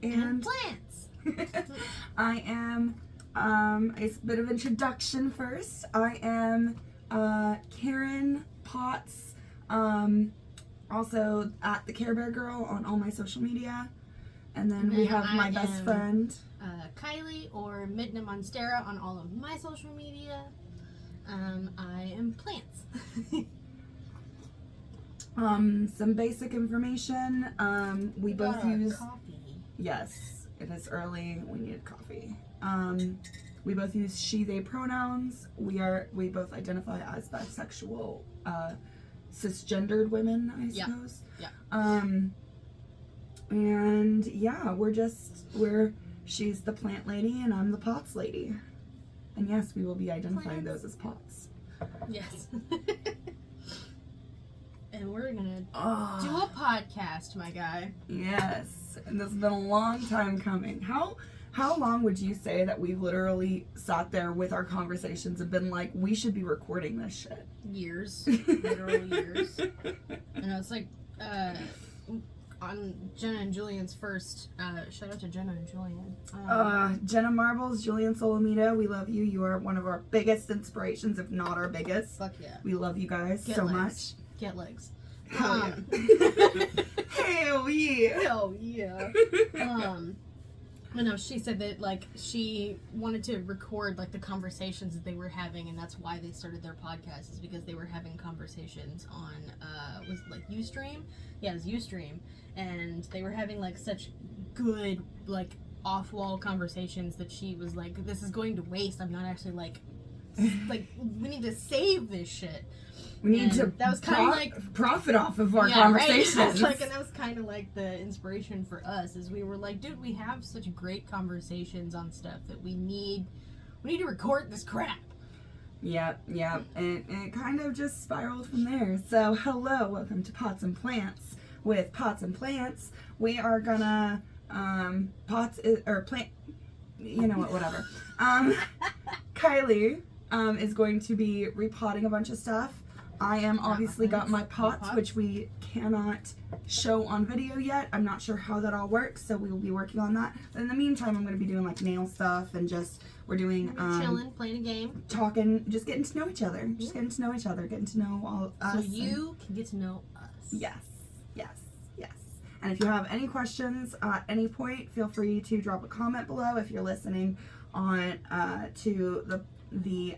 And plants. I am, a bit of introduction first. I am Karen Potts, also at the Care Bear Girl on all my social media. And then we have my best friend. Kylie or Midna Monstera on all of my social media. I am plants. Some basic information. We both use coffee. Yes, it is early. We need coffee. We both use she they pronouns. We both identify as bisexual, cisgendered women, I suppose. Yeah. And yeah, she's the plant lady and I'm the pots lady. And yes, we will be identifying those as pots. Yes. And we're gonna do a podcast, my guy. Yes. And this has been a long time coming. How long would you say that we've literally sat there with our conversations and been like, we should be recording this shit? Years. Literal years. And it's like, on Jenna and Julian's first, shout out to Jenna and Julian. Jenna Marbles, Julian Solomita, we love you. You are one of our biggest inspirations, if not our biggest. Fuck yeah. We love you guys so much. Get legs. Hell yeah. Hell yeah. Hell yeah. I know she said that, like, she wanted to record, like, the conversations that they were having, and that's why they started their podcast, is because they were having conversations on, was it, like, Ustream? Yeah, it was Ustream, and they were having, like, such good, like, off-wall conversations that she was like, this is going to waste. I'm not actually, like, we need to save this shit. We need to that was kind of like profit off of our conversations. Right? And that was kind of like the inspiration for us, is we were like, dude, we have such great conversations on stuff that we need to record this crap. Yep. And it kind of just spiraled from there. So hello, welcome to Pots and Plants with Pots and Plants. We are gonna whatever. Kylie is going to be repotting a bunch of stuff. I am obviously got my pots, which we cannot show on video yet. I'm not sure how that all works, so we will be working on that. But in the meantime, I'm going to be doing like nail stuff and we're doing chilling, playing a game, talking, just getting to know each other, getting to know all us. So you can get to know us. Yes. And if you have any questions at any point, feel free to drop a comment below. If you're listening on to the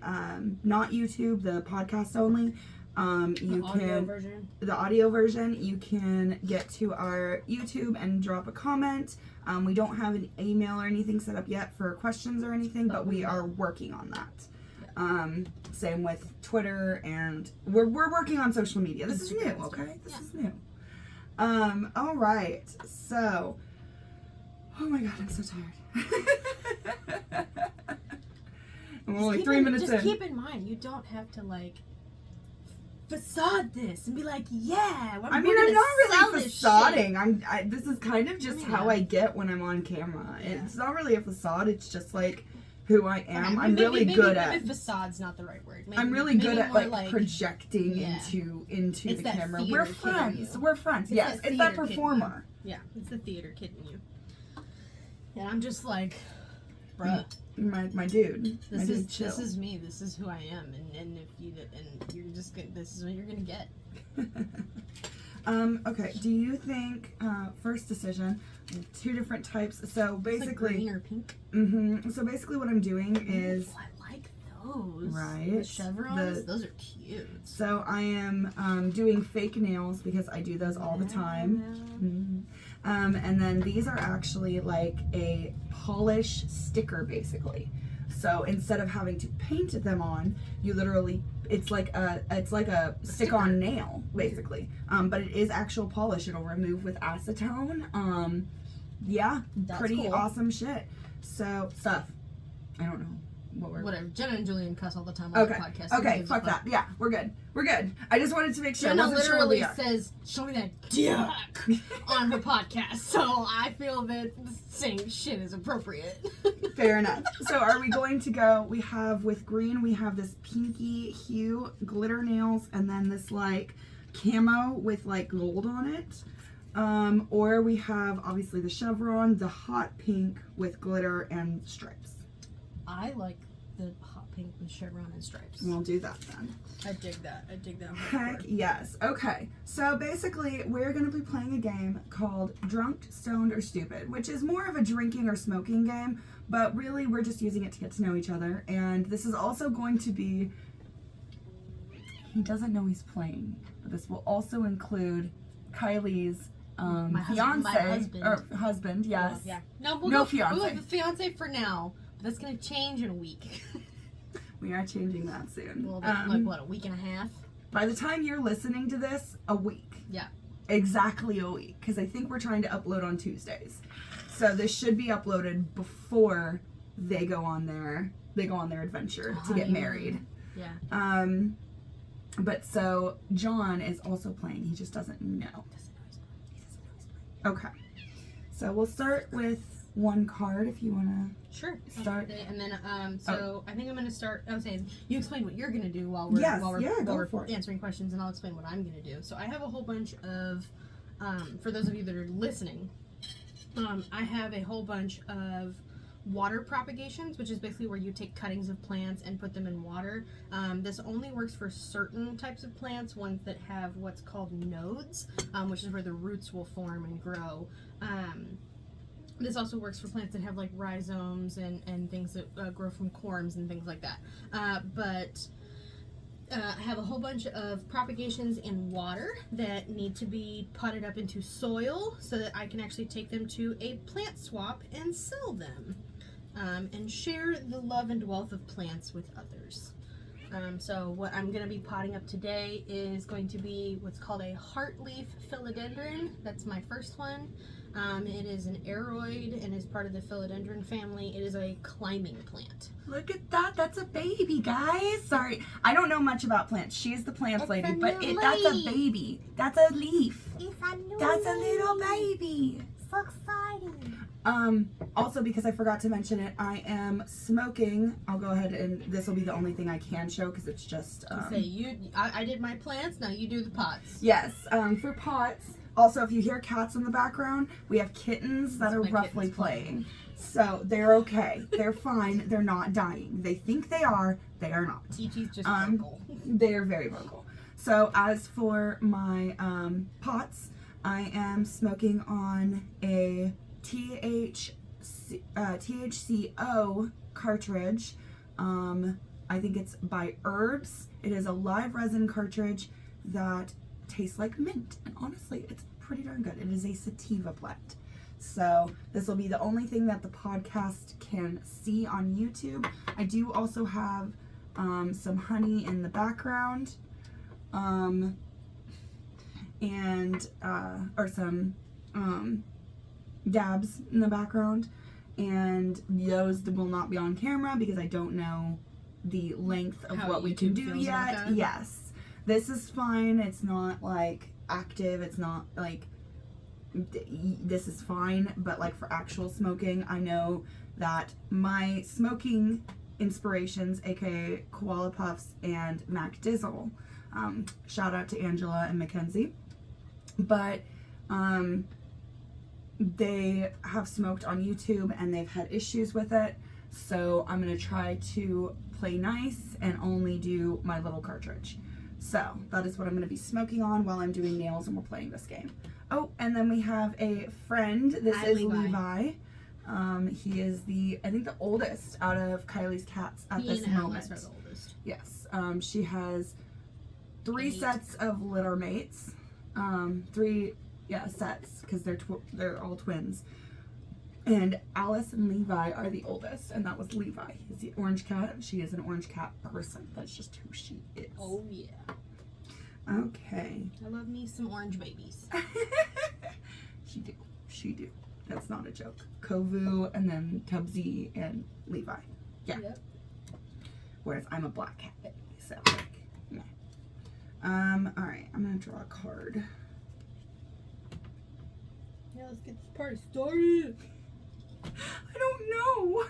not YouTube, the podcast only. The audio version, you can get to our YouTube and drop a comment. We don't have an email or anything set up yet for questions or anything, but we are working on that. Same with Twitter, and we're working on social media. This is new, okay? This is new. All right. So, oh my God, I'm so tired. I'm only 3 minutes in. Just keep in mind, you don't have to like facade this and be like, yeah. I'm not really facading. This is kind of just how I get when I'm on camera. Yeah. It's not really a facade. It's just like who I am. I'm really good at. Maybe facade's not the right word. I'm really good at like projecting into the camera. We're friends. We're friends. Yes, it's that performer. Yeah, it's the theater kid in you. And I'm just like, bruh. My dude. This is me. This is who I am. And if you're just good, this is what you're gonna get. Okay. Do you think first decision? Two different types. So basically, like green or pink. So basically, what I'm doing is. Oh, I like those. Right. The chevrons. Those are cute. So I am doing fake nails because I do those all the time. And then these are actually like a polish sticker, basically. So instead of having to paint them on, you literally, it's like a stick-on nail, basically. But it is actual polish. It'll remove with acetone. Yeah, that's pretty cool. Awesome shit. So stuff. I don't know. Whatever. Jenna and Julian cuss all the time on the podcast. Okay, fuck that. Yeah, we're good. I just wanted to make sure. Jenna literally says, "Show me that dick" on her podcast, so I feel that the same shit is appropriate. Fair enough. So are we going to go? We have with green. We have this pinky hue glitter nails, and then this like camo with like gold on it. Or we have obviously the chevron, the hot pink with glitter and stripes. I like the hot pink with chevron and stripes. We'll do that then. I dig that. I dig that. Heck yes. Okay. So basically, we're going to be playing a game called Drunk, Stoned, or Stupid, which is more of a drinking or smoking game, but really we're just using it to get to know each other. And this is also going to be, he doesn't know he's playing, but this will also include Kylie's my fiance husband. or husband, yes. Yeah. No, we'll No go, fiance. We'll go with the fiance for now, but that's gonna change in a week. We are changing that soon. Well, like what, a week and a half? By the time you're listening to this, a week. Yeah. Exactly a week, because I think we're trying to upload on Tuesdays. So this should be uploaded before they go on their adventure to get married. Yeah. But so John is also playing. He just doesn't know. Okay. So we'll start with one card if you want to. Sure. Start. And then, I think I'm going to start. I was saying, you explain what you're going to do while we're, go for it. answering questions, and I'll explain what I'm going to do. So I have a whole bunch of, for those of you that are listening, I have a whole bunch of water propagations, which is basically where you take cuttings of plants and put them in water. This only works for certain types of plants, ones that have what's called nodes, which is where the roots will form and grow. This also works for plants that have like rhizomes and things that grow from corms and things like that. But I have a whole bunch of propagations in water that need to be potted up into soil so that I can actually take them to a plant swap and sell them. And share the love and wealth of plants with others. So what I'm going to be potting up today is going to be what's called a heartleaf philodendron. That's my first one. It is an aroid and is part of the philodendron family. It is a climbing plant. Look at that. That's a baby, guys. Sorry. I don't know much about plants. She's the plants lady, but that's a baby. That's a leaf. That's a little baby. So exciting. Also, because I forgot to mention it, I am smoking. I'll go ahead and this will be the only thing I can show because it's just. I did my plants. Now you do the pots. Yes. For pots. Also, if you hear cats in the background, we have kittens that are roughly playing. So they're okay. They're fine. They're not dying. They think they are. They are not. TT's just vocal. They're very vocal. So as for my pots, I am smoking on a THCO cartridge. I think it's by Herbs. It is a live resin cartridge that tastes like mint, and honestly, it's pretty darn good. It is a sativa plant. So this will be the only thing that the podcast can see on YouTube. I do also have some honey in the background, or some dabs in the background, and those will not be on camera because I don't know the length of what we can do yet. Yes, this is fine. It's not like active. It's not like this is fine, but like for actual smoking, I know that my smoking inspirations, aka Koala Puffs and Mac Dizzle, shout out to Angela and Mackenzie, but they have smoked on YouTube and they've had issues with it, so I'm gonna try to play nice and only do my little cartridge. So that is what I'm gonna be smoking on while I'm doing nails and we're playing this game. Oh, and then we have a friend. This is Levi. He is I think the oldest out of Kylie's cats at this moment. Are the oldest. Yes. She has 3 sets of litter mates. 3 sets because they're all twins. And Alice and Levi are the oldest, and that was Levi. He's the orange cat. She is an orange cat person. That's just who she is. Oh yeah. Okay. I love me some orange babies. She do. That's not a joke. Kovu and then Tubbsy and Levi. Yeah. Yep. Whereas I'm a black cat baby, so like, yeah. All right. I'm gonna draw a card. Yeah, let's get this party started. I don't know.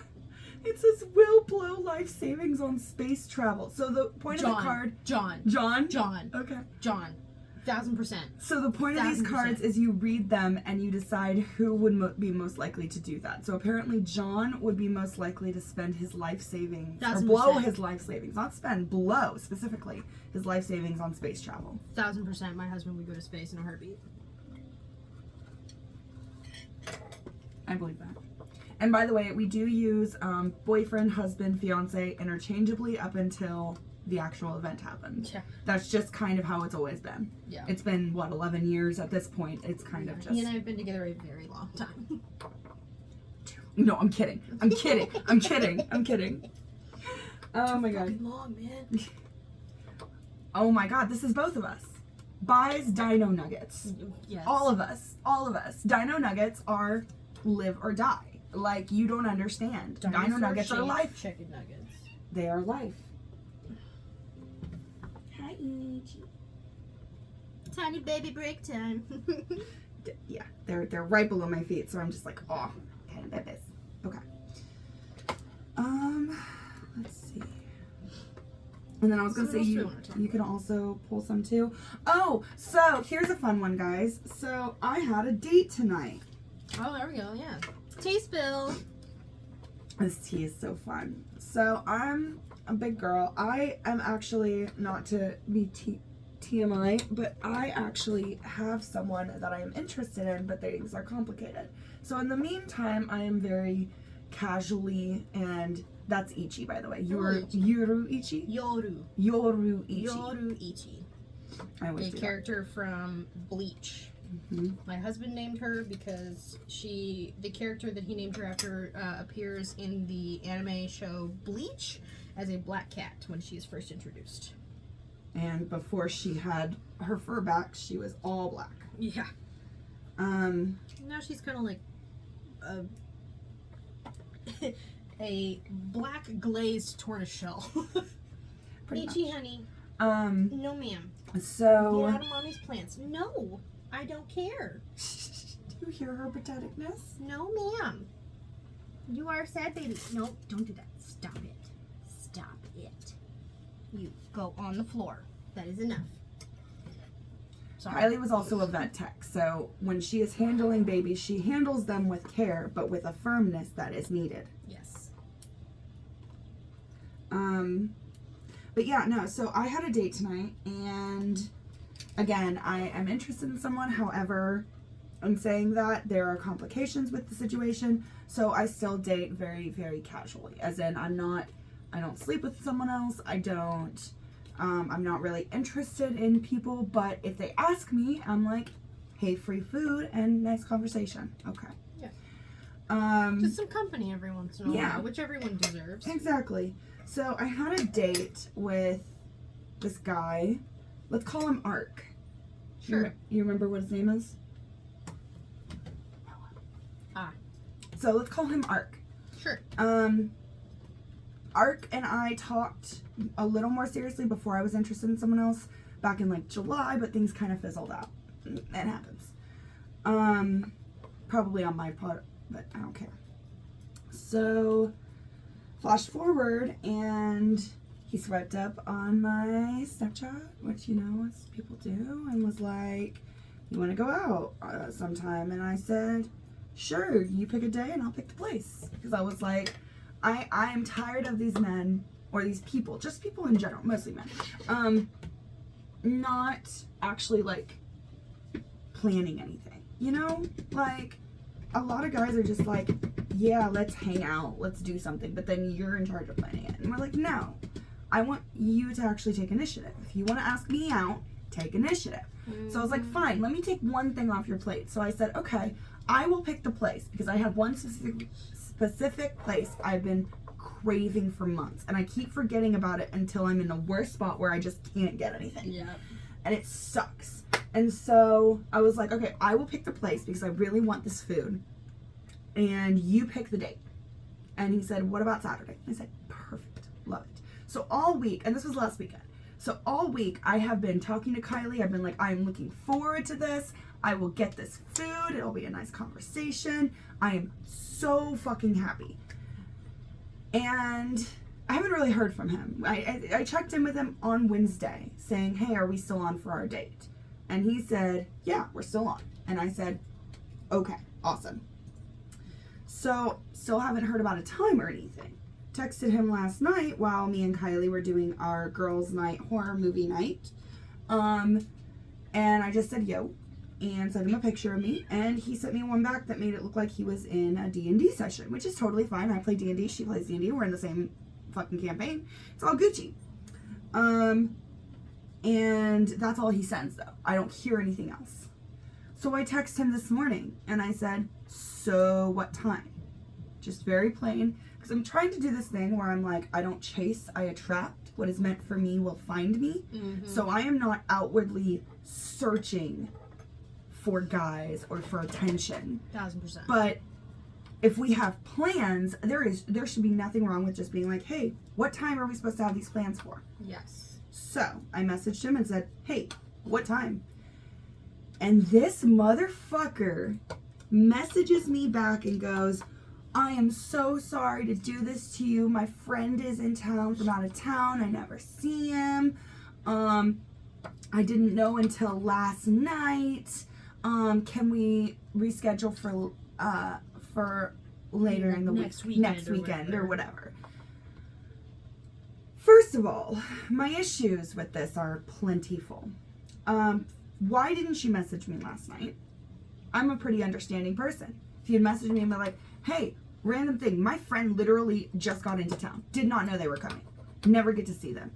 It says will blow life savings on space travel. So the point of the card. John. John? John. Okay. John. 1000%. So the point of these 1000%. cards is you read them and you decide who would be most likely to do that. So apparently John would be most likely to spend his life savings, or 1000%. blow his life savings, not spend, blow specifically his life savings on space travel. 1000%. My husband would go to space in a heartbeat. I believe that. And by the way, we do use boyfriend, husband, fiance interchangeably up until the actual event happened. Yeah. That's just kind of how it's always been. Yeah. It's been, 11 years at this point. It's kind of just... He and I have been together a very long time. No, I'm kidding. I'm kidding. I'm kidding. I'm kidding. Oh my god. Fucking long, man. Oh my god, this is both of us. Buys Dino Nuggets. Yes. All of us. All of us. Dino Nuggets are live or die. Like, you don't understand. Dino Nuggets are life. Chicken nuggets. They are life. Hi, Ichi. Tiny baby break time. Yeah, they're right below my feet, so I'm just like, oh, tiny babies. Okay. Let's see. And then I was gonna So say what else do we wanna talk you can also pull some too. Oh, so here's a fun one, guys. So I had a date tonight. Oh, there we go. Yeah. Tea spill. This tea is so fun. So I'm a big girl. I am actually, not to be TMI, but I actually have someone that I am interested in, but things are complicated. So in the meantime, I am very casually, and that's Ichi, by the way. Yoru Ichi? Yoru. Yoru Ichi. Yoru Ichi. I always A do character from Bleach. Mhm. My husband named her because the character that he named her after appears in the anime show Bleach as a black cat when she is first introduced. And before she had her fur back, she was all black. Yeah. Now she's kind of like a black glazed tortoise shell. Pretty Ichi, honey. No, ma'am. So... Get out of mommy's plants. No, I don't care. Do you hear her patheticness? No, ma'am. You are a sad baby. No, don't do that. Stop it. Stop it. You go on the floor. That is enough. Sorry. Kylie was also a vet tech, so when she is handling babies, she handles them with care, but with a firmness that is needed. Yes. But yeah, no, so I had a date tonight, and again, I am interested in someone. However, I'm saying that there are complications with the situation, so I still date very, very casually. As in, I don't sleep with someone else. I'm not really interested in people, but if they ask me, I'm like, hey, free food and nice conversation. Okay. Yeah. Just some company every once in a Yeah. while, which everyone deserves. Exactly. So I had a date with this guy. Let's call him Ark. Sure. You remember what his name is? So let's call him Ark. Sure. Ark and I talked a little more seriously before I was interested in someone else back in like July, but things kind of fizzled out. It happens. Probably on my part, but I don't care. So, flash forward, and he swiped up on my Snapchat, which, you know, as people do, and was like, you want to go out sometime? And I said, sure, you pick a day and I'll pick the place. Because I was like, I am tired of these men, or these people, just people in general, mostly men, not actually, like, planning anything, you know? Like, a lot of guys are just like, yeah, let's hang out, let's do something, but then you're in charge of planning it. And we're like, no, I want you to actually take initiative. If you want to ask me out, take initiative. So I was like, fine, let me take one thing off your plate. So I said, okay, I will pick the place, because I have one specific place I've been craving for months, and I keep forgetting about it until I'm in the worst spot where I just can't get anything. Yeah. And it sucks. And so I was like, okay, I will pick the place because I really want this food, and you pick the date. And he said, what about Saturday? I said, perfect, love it. So all week, and this was last weekend, so all week I have been talking to Kylie. I've been like, I'm looking forward to this. I will get this food. It'll be a nice conversation. I am so fucking happy. And I haven't really heard from him. I checked in with him on Wednesday saying, hey, are we still on for our date? And he said, yeah, we're still on. And I said, okay, awesome. So, still haven't heard about a time or anything. Texted him last night while me and Kylie were doing our girls' night horror movie night. And I just said, yo, and sent him a picture of me. And he sent me one back that made it look like he was in a D&D session, which is totally fine. I play D&D, she plays D&D. We're in the same fucking campaign. It's all Gucci. And that's all he sends, though. I don't hear anything else. So I text him this morning, and I said, so what time? Just very plain. Because I'm trying to do this thing where I'm like, I don't chase, I attract. What is meant for me will find me. Mm-hmm. So I am not outwardly searching for guys or for attention. 1000%. But if we have plans, there should be nothing wrong with just being like, hey, what time are we supposed to have these plans for? Yes. So I messaged him and said, hey, what time? And this motherfucker messages me back and goes, I am so sorry to do this to you. My friend is in town from out of town. I never see him. I didn't know until last night. Can we reschedule for later in the next week, weekend next or weekend whatever. or whatever? First of all, my issues with this are plentiful. Why didn't you message me last night? I'm a pretty understanding person. If you'd messaged me and be like, hey, random thing, my friend literally just got into town. Did not know they were coming. Never get to see them.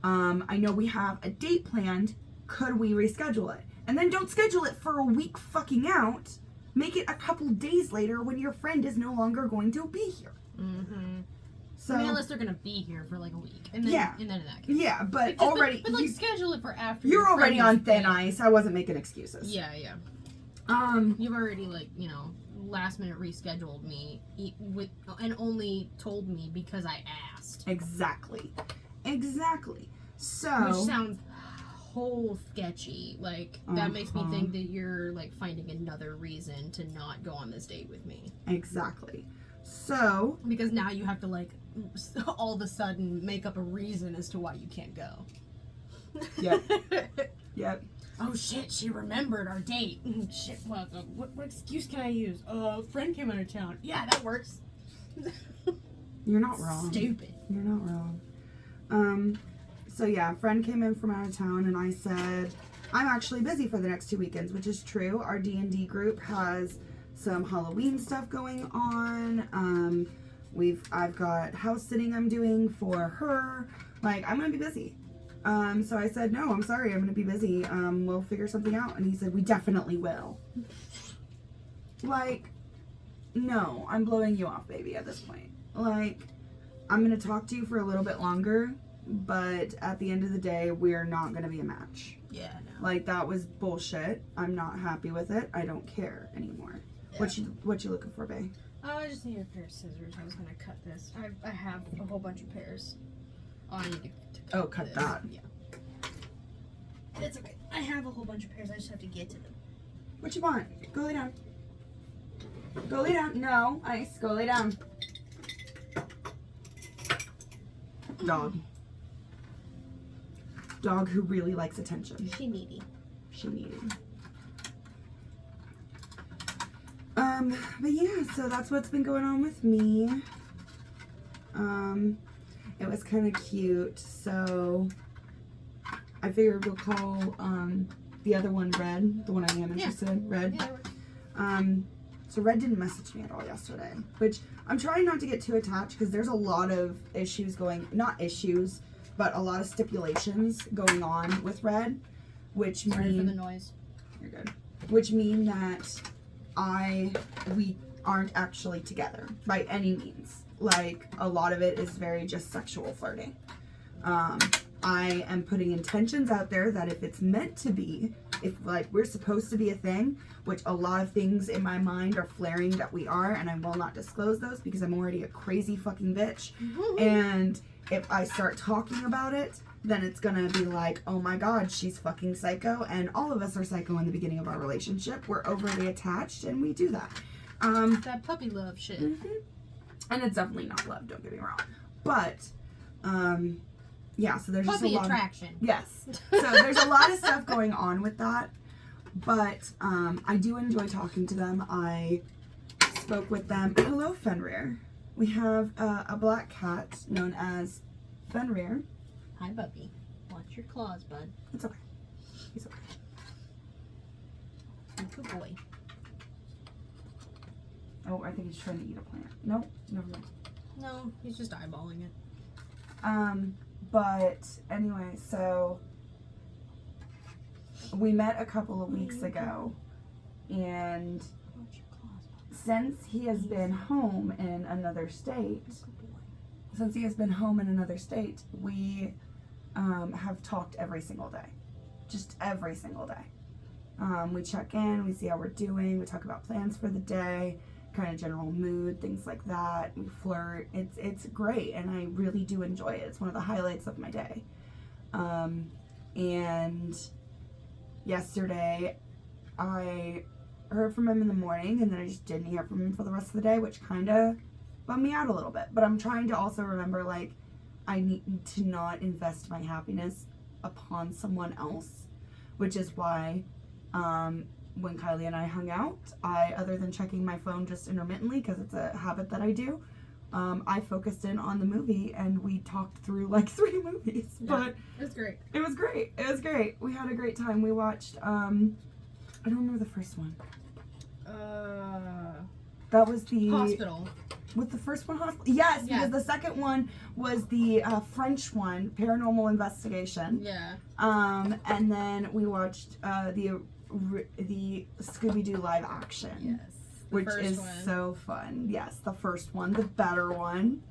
I know we have a date planned. Could we reschedule it? And then don't schedule it for a week fucking out. Make it a couple days later when your friend is no longer going to be here. Mm-hmm. So, I mean, unless they're gonna be here for like a week, and then in that case, yeah, but just, already but like schedule it for after. you're your already friend on is thin there. ice. I wasn't making excuses. Yeah. You've already last minute rescheduled me and only told me because I asked. Exactly. So Which sounds whole sketchy. Like that makes me think that you're like finding another reason to not go on this date with me. exactly. So Because now you have to like all of a sudden make up a reason as to why you can't go. Yep. Oh shit, she remembered our date. Shit, what excuse can I use? Friend came out of town. Yeah, that works. You're not wrong. Stupid. You're not wrong. So yeah, friend came in from out of town and I said, I'm actually busy for the next 2 weekends, which is true. Our D&D group has some Halloween stuff going on. I've got house sitting I'm doing for her. Like, I'm gonna be busy. So I said, no, I'm sorry, I'm gonna be busy. We'll figure something out. And he said, we definitely will. Like, no, I'm blowing you off, baby, at this point. Like, I'm gonna talk to you for a little bit longer, but at the end of the day, we're not gonna be a match. Yeah, no. Like, that was bullshit. I'm not happy with it. I don't care anymore. Yeah. What you looking for, babe? Oh, I just need a pair of scissors. I was gonna cut this. I have a whole bunch of pairs. Oh, I need to cut this. that. Yeah. It's okay. I have a whole bunch of pairs. I just have to get to them. What you want? Go lay down. Go lay down. No, Ice. Go lay down. Dog. Dog who really likes attention. She needy. She needed. But yeah, so that's what's been going on with me. It was kind of cute, so I figured we'll call the other one Red, the one I am interested in, Red. Yeah. So Red didn't message me at all yesterday, which I'm trying not to get too attached because there's a lot of issues not issues, but a lot of stipulations going on with Red, which Sorry mean for the noise. you're good. Which mean that we aren't actually together by any means. Like, a lot of it is very just sexual flirting. I am putting intentions out there that if it's meant to be, if like we're supposed to be a thing, which a lot of things in my mind are flaring that we are, and I will not disclose those because I'm already a crazy fucking bitch. And if I start talking about it, then it's gonna be like, oh my god, she's fucking psycho, and all of us are psycho in the beginning of our relationship. We're overly attached, and we do that. That puppy love shit. And it's definitely not love, don't get me wrong. But, yeah, so there's Puppy just a lot attraction. Yes. So there's a lot of stuff going on with that. But I do enjoy talking to them. I spoke with them. Hello, Fenrir. We have a black cat known as Fenrir. Hi, Bubby. Watch your claws, bud. It's okay. He's okay. Good boy. Oh, I think he's trying to eat a plant. Nope, never mind. No, he's just eyeballing it. But anyway, so we met a couple of weeks ago, and Watch your claws, bud. since he has been home in another state, we have talked every single day. Just every single day. We check in, we see how we're doing, we talk about plans for the day, kind of general mood, things like that. We flirt. It's great, and I really do enjoy it. It's one of the highlights of my day. And yesterday I heard from him in the morning, and then I just didn't hear from him for the rest of the day, which kind of bummed me out a little bit. But I'm trying to also remember, like, I need to not invest my happiness upon someone else, which is why when Kylie and I hung out, other than checking my phone just intermittently, because it's a habit that I do, I focused in on the movie, and we talked through like 3 movies. Yeah, But it was great. it was great. It was great. We had a great time. We watched, I don't remember the first one. That was the... Hospital. Was the first one hospital? Yes, Yeah. because the second one was the French one, Paranormal Investigation. Yeah. And then we watched the Scooby-Doo live action. Yes. Which is so fun. Yes, the first one, the better one.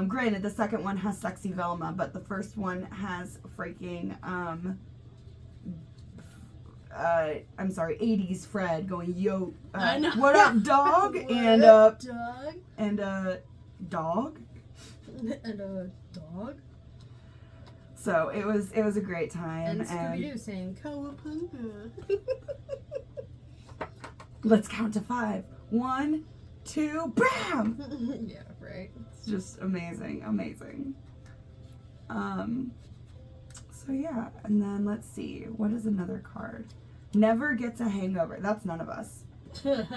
Granted, the second one has Sexy Velma, but the first one has freaking, 80s Fred going, yo, I know. what up, dog? What and, up, dog? dog? And a dog. So it was a great time. And Scooby-Doo saying, Cowabunga. Let's count to 5. 1, 2, bam! Yeah, right. It's just amazing. So yeah, and then let's see. What is another card? Never gets a hangover. That's none of us.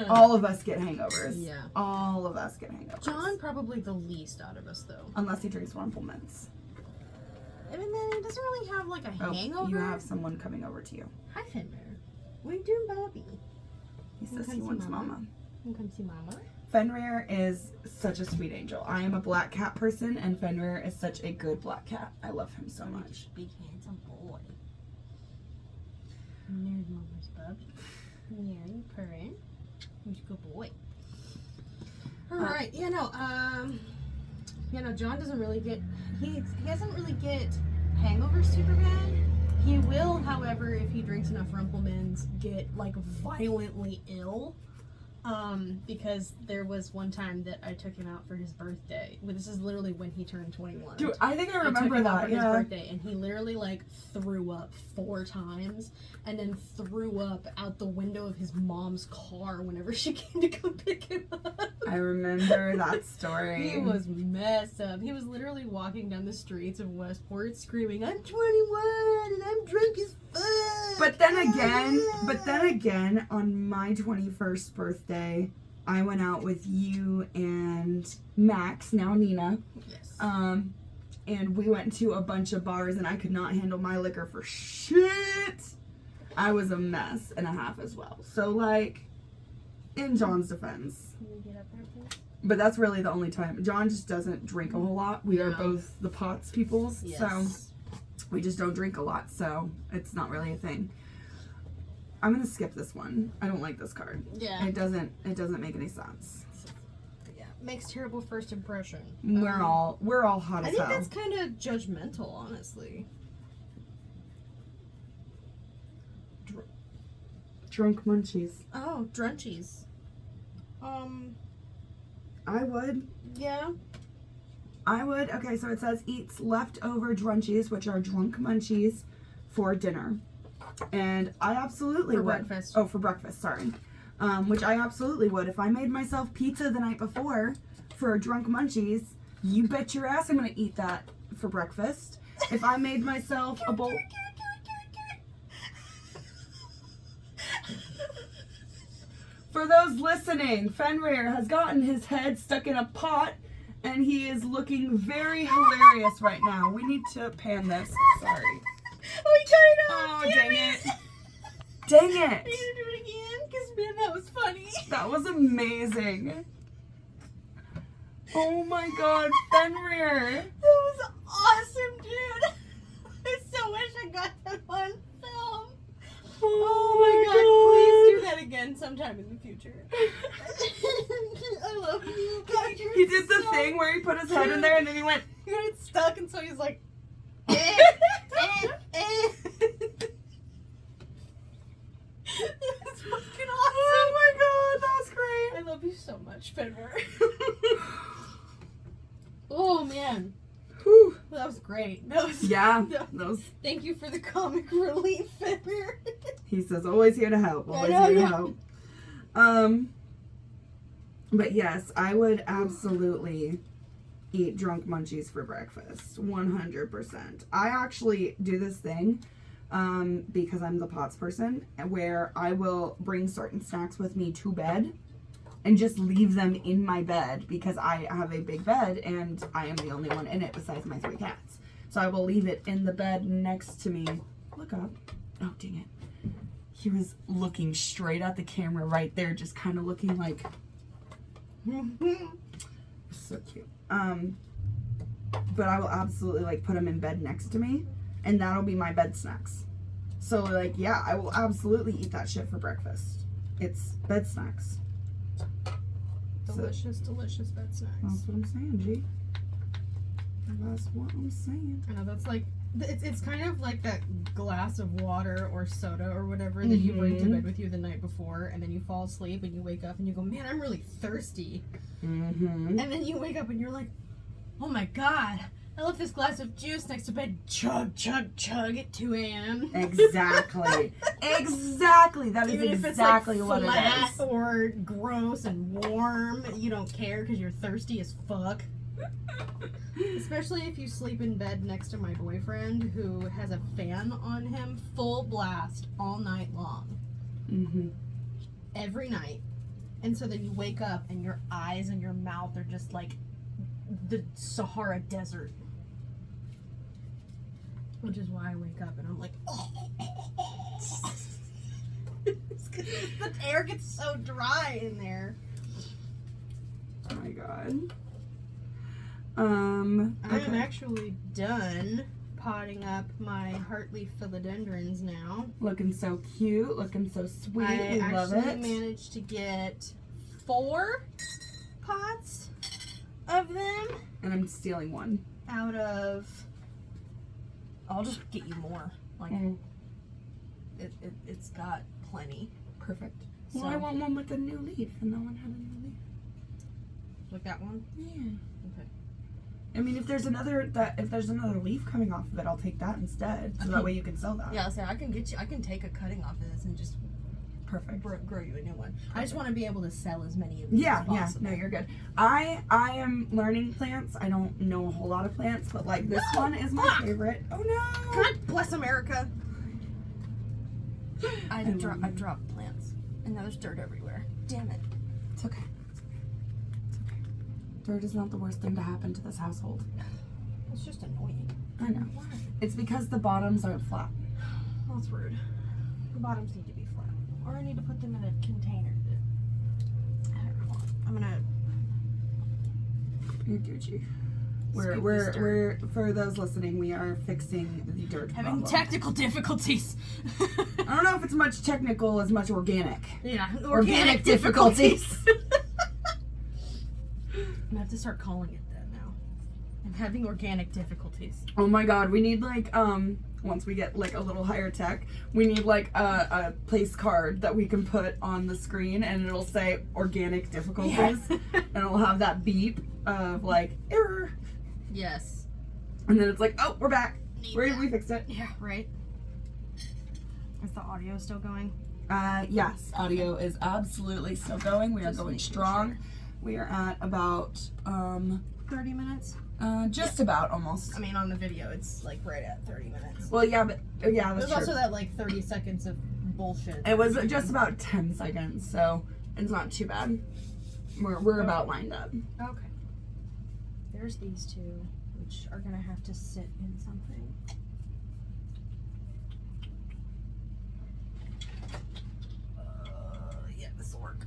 All of us get hangovers. Yeah. All of us get hangovers. John probably the least out of us, though. Unless he drinks Rumple Mints. I mean, then he doesn't really have like a hangover. You have someone coming over to you. Hi, Fenrir. What are you doing, Bobby? He Wanna says come he see wants Mama? Mama. You come see Mama? Fenrir is such a sweet angel. I am a black cat person, and Fenrir is such a good black cat. I love him so much. Big handsome boy. There's Mama's bub. Yeah, you purring. He's a good boy. All right. John doesn't really get. He doesn't really get hangovers super bad. He will, however, if he drinks enough Rumplemans, get like violently ill. Because there was one time that I took him out for his birthday. Well, this is literally when he turned 21. Dude, I think I remember took him out that. for his Yeah. birthday, and he literally like threw up 4 times, and then threw up out the window of his mom's car whenever she came to come pick him up. I remember that story. He was messed up. He was literally walking down the streets of Westport screaming, "I'm 21 and I'm drunk as fuck." But then again, on my 21st birthday, I went out with you and Max, now Nina. Yes. And we went to a bunch of bars, and I could not handle my liquor for shit. I was a mess and a half as well. So, like, in John's defense. Can you get up there, please? But that's really the only time. John just doesn't drink a whole lot. We are No. both the pots peoples. Yes. So we just don't drink a lot. So it's not really a thing. I'm going to skip this one. I don't like this card. Yeah. It doesn't make any sense. Yeah. Makes terrible first impression. We're all hot I as think hell. that's kind of judgmental, honestly. Drunk munchies. Oh, drunchies. I would. Yeah. Okay, so it says eats leftover drunchies, which are drunk munchies, for dinner. And I absolutely For would. breakfast. Oh, for breakfast, sorry. Which I absolutely would. If I made myself pizza the night before for drunk munchies, you bet your ass I'm going to eat that for breakfast. If I made myself a bowl... For those listening, Fenrir has gotten his head stuck in a pot and he is looking very hilarious right now. We need to pan this. Sorry. We cut it off. Oh, damn dang it. Dang it. Are you gonna do it again? Because, man, that was funny. That was amazing. Oh my god, Fenrir. That was awesome, dude. I so wish I got that on film. Oh my god, please do that again sometime in the future. I love you. God, He did the thing where he put his head in there and then he went, He got it stuck, and so he's like, It's fucking awesome. oh my god, that was great. I love you so much, Fenrir. Oh man, Whew. that was great. That was Yeah, that- those. Thank you for the comic relief, Fenrir. He says, always here to help. Always know, here to yeah. help. But yes, I would absolutely eat drunk munchies for breakfast. 100%. I actually do this thing because I'm the POTS person where I will bring certain snacks with me to bed and just leave them in my bed because I have a big bed and I am the only one in it besides my 3 cats. So I will leave it in the bed next to me. Look up. Oh, dang it. He was looking straight at the camera right there, just kind of looking like, so cute. But I will absolutely like put him in bed next to me and that'll be my bed snacks. So like, yeah, I will absolutely eat that shit for breakfast. It's bed snacks. Delicious, delicious bed snacks. That's what I'm saying, G. That's what I'm saying. I know, that's like, it's kind of like that glass of water or soda or whatever that you bring to Mhm. bed with you the night before, and then you fall asleep and you wake up and you go, man, I'm really thirsty. Mm-hmm. And then you wake up and you're like, oh my god, I left this glass of juice next to bed. Chug, chug, chug at 2 a.m. Exactly. Exactly. That is Even if exactly it's what like flat it is. or gross and warm, you don't care because you're thirsty as fuck. Especially if you sleep in bed next to my boyfriend who has a fan on him full blast all night long. Mm-hmm. Every night. And so then you wake up and your eyes and your mouth are just like the Sahara Desert. Which is why I wake up and I'm like, oh. It's 'cause the air gets so dry in there. Oh my god. I'm Okay. actually done potting up my Heartleaf philodendrons now. Looking so cute. Looking so sweet. I We love actually it. managed to get 4 pots of them And I'm stealing one. out of. I'll just get you more. Like it's got plenty. Perfect. So, Well, I want one with a new leaf, and no one had a new leaf. like that one. Yeah. Okay. I mean, if there's another leaf coming off of it, I'll take that instead. So that way you can sell that. Yeah, so I can get you. I can take a cutting off of this and just Perfect. grow you a new one. I just want to be able to sell as many of these Yeah, as yeah. possible. No, you're good. I am learning plants. I don't know a whole lot of plants, but like this No! one is my Fuck! favorite. Oh no! God bless America. I I've love you. dropped plants, and now there's dirt everywhere. Damn it. It's okay. It's okay. It's okay. Dirt is not the worst thing to happen to this household. It's just annoying. I know. Why? It's because the bottoms aren't flat. Well, that's rude. The bottoms need to be flat, or I need to put them in a container that I don't want. I'm gonna. You're Gucci. Scoop We're this dirt. for those listening, we are fixing the dirt Having problem. technical difficulties. I don't know if it's much technical as much organic. Yeah, Organic difficulties. I'm gonna have to start calling it that now. I'm having organic difficulties. Oh my god, we need like once we get like a little higher tech, we need like a place card that we can put on the screen and it'll say organic difficulties and it'll have that beep of like error. Yes. And then it's like, oh, we're back. Need We that. fixed it. Yeah, right. Is the audio still going? Yes, audio is absolutely still going. We are Just going making strong. sure. We are at about 30 minutes? just about almost. I mean, on the video, it's like right at 30 minutes. Well, yeah, but yeah, that's There's true. also that like 30 seconds of bullshit. It was just about 10 seconds, so It's not too bad. We're about lined up. Okay. There's these two, which are gonna have to sit in something. Yeah, this will work.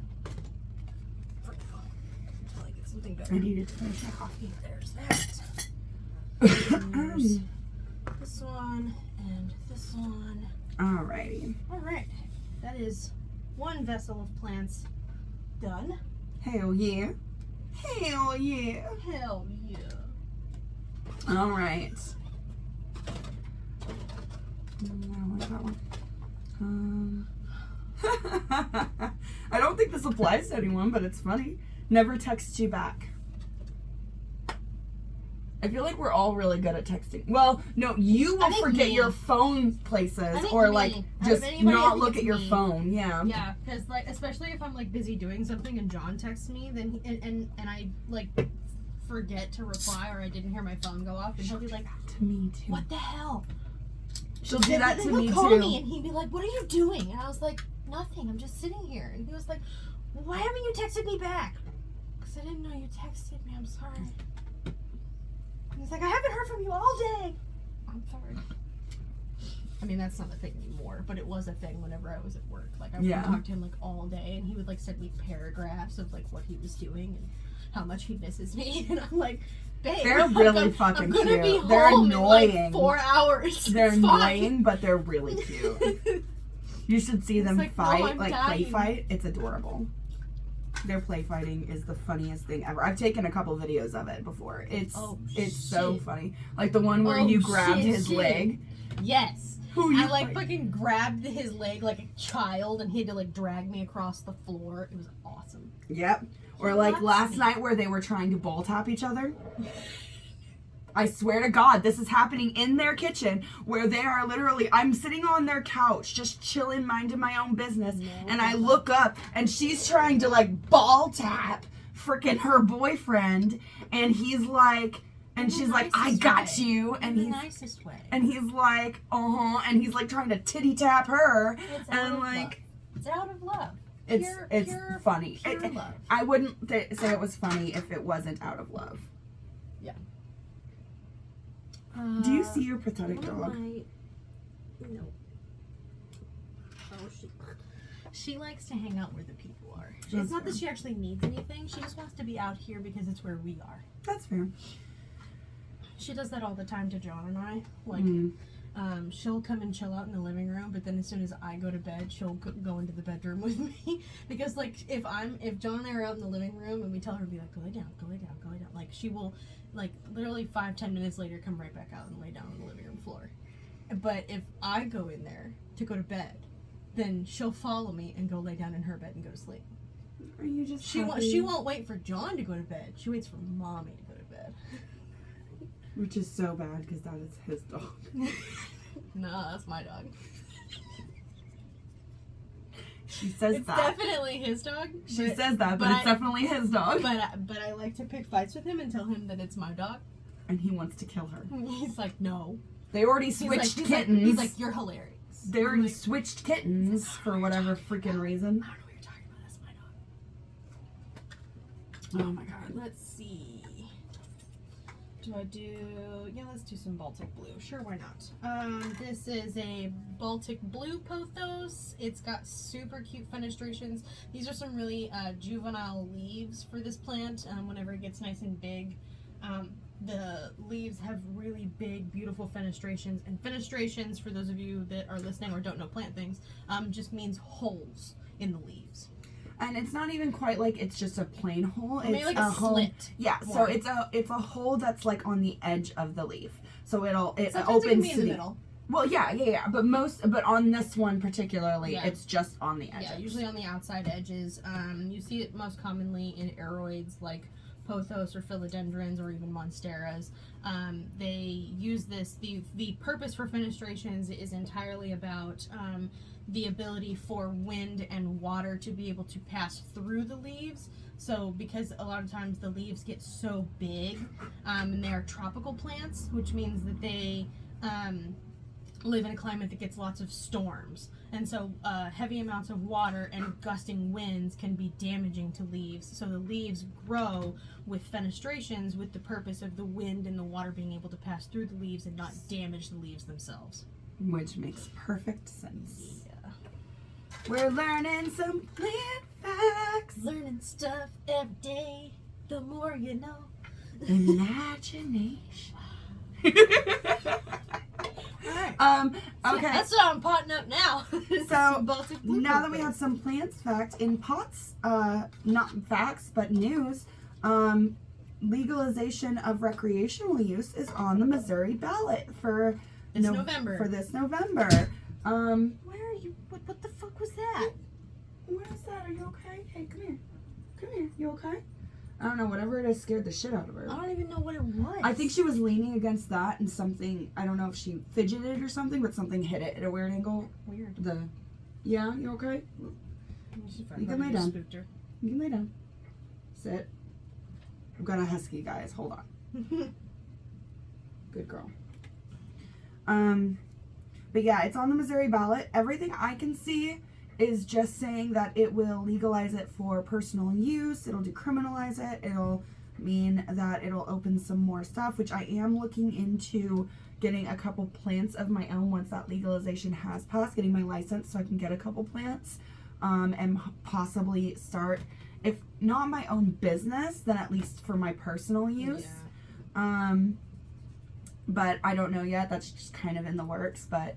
For now. Until I get something better. I needed to finish my coffee. There's that. There's this one and this one. Alrighty. Alright. That is one vessel of plants done. Hell yeah. Hell yeah. Hell yeah. Alright. I don't like that one. I don't think this applies to anyone, but it's funny. Never text you back. I feel like we're all really good at texting. Well, no, you will forget me. your phone places think or me. like Out just of anybody, I not think look it's at your me. phone. Yeah. Yeah, because like especially if I'm like busy doing something and John texts me, then and I like forget to reply or I didn't hear my phone go off, and he'll be like, To me too. "What the hell?" She'll do that to Then me he'll call too. me and he'd be like, "What are you doing?" And I was like, "Nothing. I'm just sitting here." And he was like, "Why haven't you texted me back?" Because I didn't know you texted me. I'm sorry. And he's like, "I haven't heard from you all day." I'm sorry. I mean, that's not a thing anymore, but it was a thing whenever I was at work. Like, I would Yeah. talk to him, like, all day, and he would, like, send me paragraphs of, like, what he was doing and how much he misses me. And I'm like, babe, They're really I'm fucking gonna be cute. They're home annoying. in, like, 4 hours. They're It's fine." annoying, but they're really cute. You should see them like, "No, fight, I'm like play dying." fight. It's adorable. Their play fighting is the funniest thing ever. I've taken a couple videos of it before. It's so shit. funny. Like the one where Oh, you grabbed his shit. leg. Yes. Who you I, like, fight? fucking grabbed his leg like a child, and he had to, like, drag me across the floor. It was awesome. Yep. Or He like loves last me. night where they were trying to ball tap each other. I swear to God, this is happening in their kitchen where they are literally, I'm sitting on their couch just chilling, minding my own business. No. And I look up and she's trying to like ball tap freaking her boyfriend. And he's like, and In the she's like, I nicest got way. you. And In the he's, nicest way. and he's like, and he's like trying to titty tap her. It's out And of like, love. It's out of love. it's Pure funny. Pure love. I wouldn't say it was funny if it wasn't out of love. Do you see your pathetic dog? No. Oh, she likes to hang out where the people are. That's It's not fair. that she actually needs anything. She just wants to be out here because it's where we are. That's fair. She does that all the time to John and I. Like, she'll come and chill out in the living room, but then as soon as I go to bed, she'll go into the bedroom with me. Because like if John and I are out in the living room and we tell her to be like, go lay down, go lay down, go lay down, like she will like literally 5-10 minutes later come right back out and lay down on the living room floor. But if I go in there to go to bed, then she'll follow me and go lay down in her bed and go to sleep. Are you just She won't wait for John to go to bed. She waits for mommy to go to bed. Which is so bad because that is his dog. No, that's my dog. She says It's that. definitely his dog. She but- says that, but but it's definitely his dog. But I like to pick fights with him and tell him that it's my dog. And he wants to kill her. He's like, no. They already He's switched like, kittens. He's like, you're hilarious. They already I'm like, switched kittens for whatever freaking reason. I don't know what you're talking about. That's my dog. Oh my god. Let's see. Let's do some Baltic blue. Sure, why not? This is a Baltic blue pothos. It's got super cute fenestrations. These are some really juvenile leaves for this plant. Whenever it gets nice and big, the leaves have really big, beautiful fenestrations. And fenestrations, for those of you that are listening or don't know plant things, just means holes in the leaves. And it's not even quite like it's just a plain hole. It's Maybe like a hole. slit. Yeah, more. so it's a hole that's like on the edge of the leaf. So it Sometimes it can opens be in to the the middle. Well, yeah. But on this one particularly, Yeah. it's just on the edge. Yeah, usually on the outside edges. You see it most commonly in aroids like pothos or philodendrons or even monsteras. They use this. The purpose for fenestrations is entirely about the ability for wind and water to be able to pass through the leaves. So because a lot of times the leaves get so big, and they are tropical plants, which means that they live in a climate that gets lots of storms. And so heavy amounts of water and gusting winds can be damaging to leaves. So the leaves grow with fenestrations with the purpose of the wind and the water being able to pass through the leaves and not damage the leaves themselves. Which makes perfect sense. Yeah. We're learning some plant facts. Learning stuff every day. The more you know. Imagination. Alright. Okay. That's what I'm potting up now. So now that we have some plants fact in pots, not facts but news, legalization of recreational use is on the Missouri ballot for November. For this November. Where are you? What the fuck was that? What is that? Are you okay? Hey, come here. Come here. You okay? I don't know. Whatever it is scared the shit out of her. I don't even know what it was. I think she was leaning against that and something, I don't know if she fidgeted or something, but something hit it at a weird angle. Weird. Yeah, you okay? You can lay down. Spooked her. You can lay down. Sit. I've got a husky, guys. Hold on. Good girl. But yeah, it's on the Missouri ballot. Everything I can see is just saying that it will legalize it for personal use. It'll decriminalize it. It'll mean that it'll open some more stuff, which I am looking into getting a couple plants of my own once that legalization has passed, getting my license so I can get a couple plants, and possibly start, if not my own business, then at least for my personal use. Yeah. But I don't know yet. That's just kind of in the works. But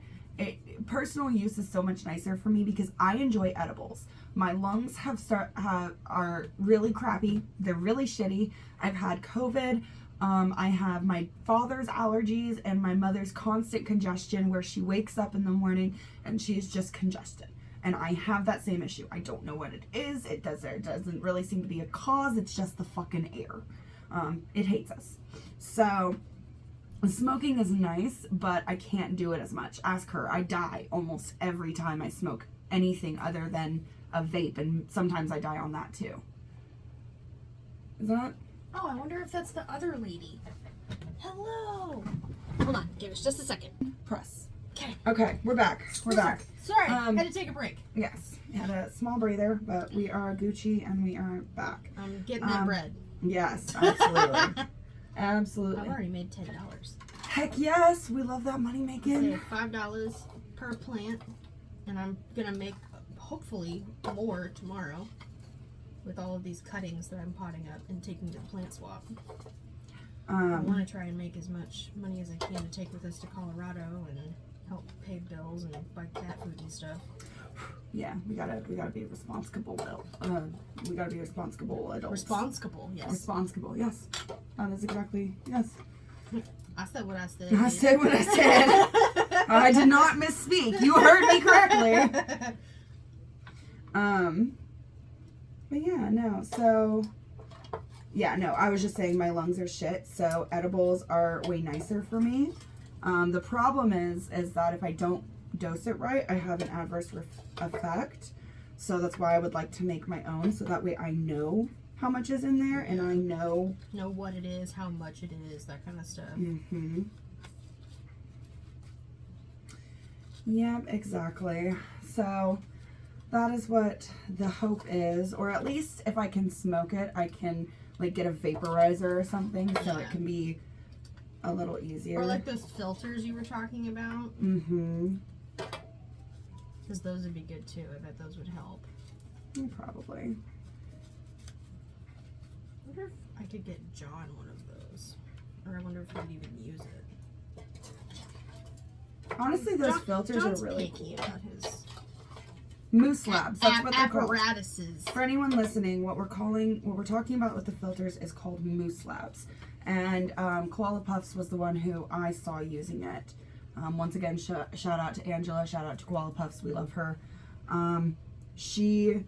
personal use is so much nicer for me because I enjoy edibles. My lungs are really crappy. They're really shitty. I've had COVID. I have my father's allergies and my mother's constant congestion where she wakes up in the morning and she's just congested. And I have that same issue. I don't know what it is. It doesn't really seem to be a cause. It's just the fucking air. It hates us. So smoking is nice, but I can't do it as much. Ask her. I die almost every time I smoke anything other than a vape, and sometimes I die on that too. Is that? Oh, I wonder if that's the other lady. Hello. Hold on. Give us just a second. Press. Okay. Okay, we're back. We're back. Sorry, had to take a break. Yes, had a small breather, but we are Gucci and we are back. I'm getting that bread. Yes, absolutely. Absolutely. I've already made $10. Heck yes, we love that money making. Say $5 per plant, and I'm gonna make hopefully more tomorrow with all of these cuttings that I'm potting up and taking to the plant swap. I want to try and make as much money as I can to take with us to Colorado and help pay bills and buy cat food and stuff. Yeah, we gotta be responsible. We gotta be responsible adults. Responsible, yes. Responsible, yes. That is exactly, yes. I said what I said. I said what I said. I did not misspeak. You heard me correctly. But yeah, no. So, yeah, no. I was just saying my lungs are shit. So edibles are way nicer for me. The problem is that if I don't dose it right, I have an adverse effect. So that's why I would like to make my own. So that way I know how much is in there and I know what it is, how much it is, that kind of stuff. Mm-hmm. Yep, exactly. So that is what the hope is, or at least if I can smoke it, I can like get a vaporizer or something so it can be a little easier. Or like those filters you were talking about. Mm-hmm. Because those would be good too. I bet those would help. Probably. I wonder if I could get John one of those. Or I wonder if he'd even use it. Honestly, those filters John's are really picky cool. about his Moose Labs. That's what they're called. apparatuses. For anyone listening, what we're talking about with the filters is called Moose Labs. And Koala Puffs was the one who I saw using it. Once again, shout out to Angela, shout out to Koala Puffs, we love her. She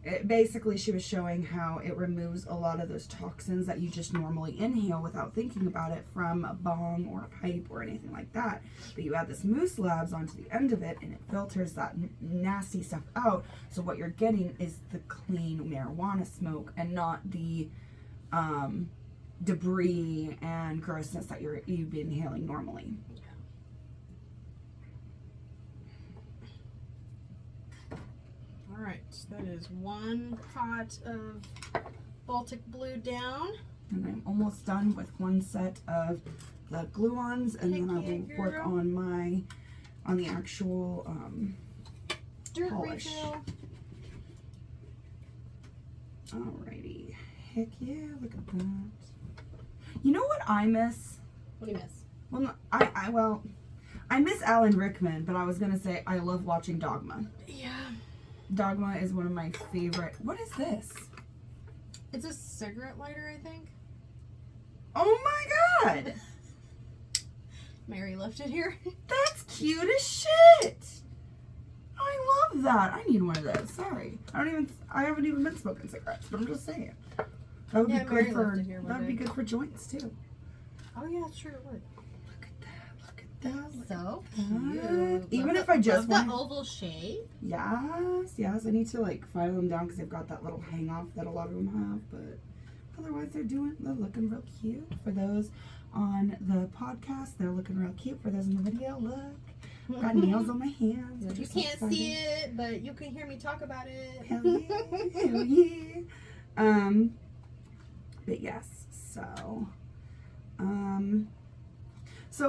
was showing how it removes a lot of those toxins that you just normally inhale without thinking about it from a bong or a pipe or anything like that. But you add this Moose Labs onto the end of it and it filters that nasty stuff out. So what you're getting is the clean marijuana smoke and not the debris and grossness that you'd be inhaling normally. Alright, that is 1 pot of Baltic Blue down. And I'm almost done with 1 set of the glue-ons, and then I will work on the actual dirt polish. refill. Alrighty. Heck yeah, look at that. You know what I miss? What do you miss? Well, no, I miss Alan Rickman, but I was gonna say I love watching Dogma. Yeah. Dogma is one of my favorite. What is this? It's a cigarette lighter, I think. Oh my god! Mary left it here. That's cute as shit! I love that. I need one of those. Sorry. I haven't even been smoking cigarettes, but I'm just saying. That would be Mary good for left it here one that would be day. good for joints too. Oh yeah, sure it would. Look at that. Look at that. Look So at cute. that. Even Love if I just love want the oval shape. Yes, I need to like file them down because they've got that little hang off that a lot of them have, but otherwise they're looking real cute. For those on the podcast, they're looking real cute. For those in the video, look, got nails on my hands. You can't see it, but you can hear me talk about it. Hell yeah, hell yeah. But yes, so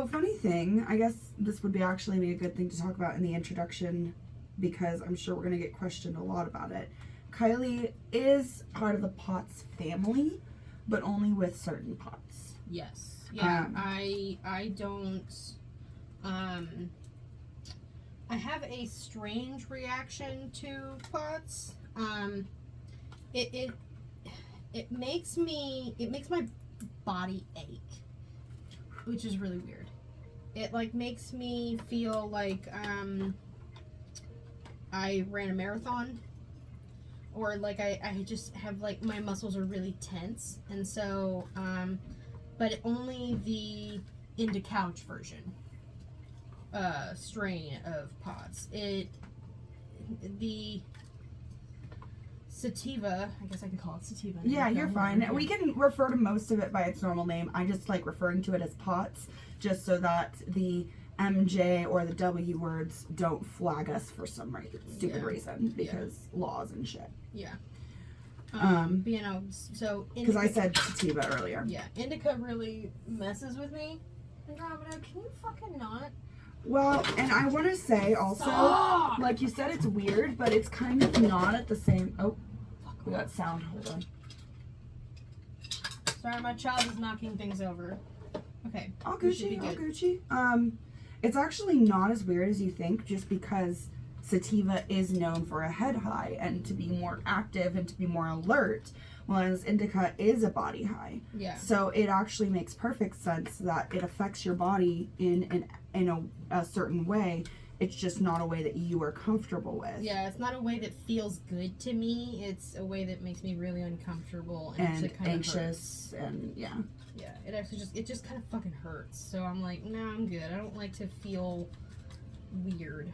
funny thing, I guess this would actually be a good thing to talk about in the introduction because I'm sure we're going to get questioned a lot about it. Kylie is part of the Potts family, but only with certain pots. Yes. Yeah. I don't. I have a strange reaction to pots. It makes my body ache, which is really weird. It like makes me feel like I ran a marathon, or like I just have like my muscles are really tense, and so but only the Into Couch version strain of pots. The sativa, I guess I can call it sativa. Yeah, you're fine. We can refer to most of it by its normal name. I just like referring to it as pots, just so that the MJ or the W words don't flag us for some stupid reason, because laws and shit. Yeah. But, you know, so because I said sativa earlier. Yeah, indica really messes with me. Andromeda, can you fucking not? Well, and I want to say also, Stop! like you said, it's weird, but it's kind of not at the same. Oh, we got sound. Hold on. Sorry, my child is knocking things over. Okay. All we should Gucci, be all good. Gucci. It's actually not as weird as you think, just because sativa is known for a head high and to be more active and to be more alert, whereas indica is a body high. Yeah. So it actually makes perfect sense that it affects your body in a certain way. It's just not a way that you are comfortable with. Yeah, it's not a way that feels good to me. It's a way that makes me really uncomfortable and actually kind anxious of hurts. and yeah. Yeah, it just kind of fucking hurts. So I'm like, no, I'm good. I don't like to feel weird.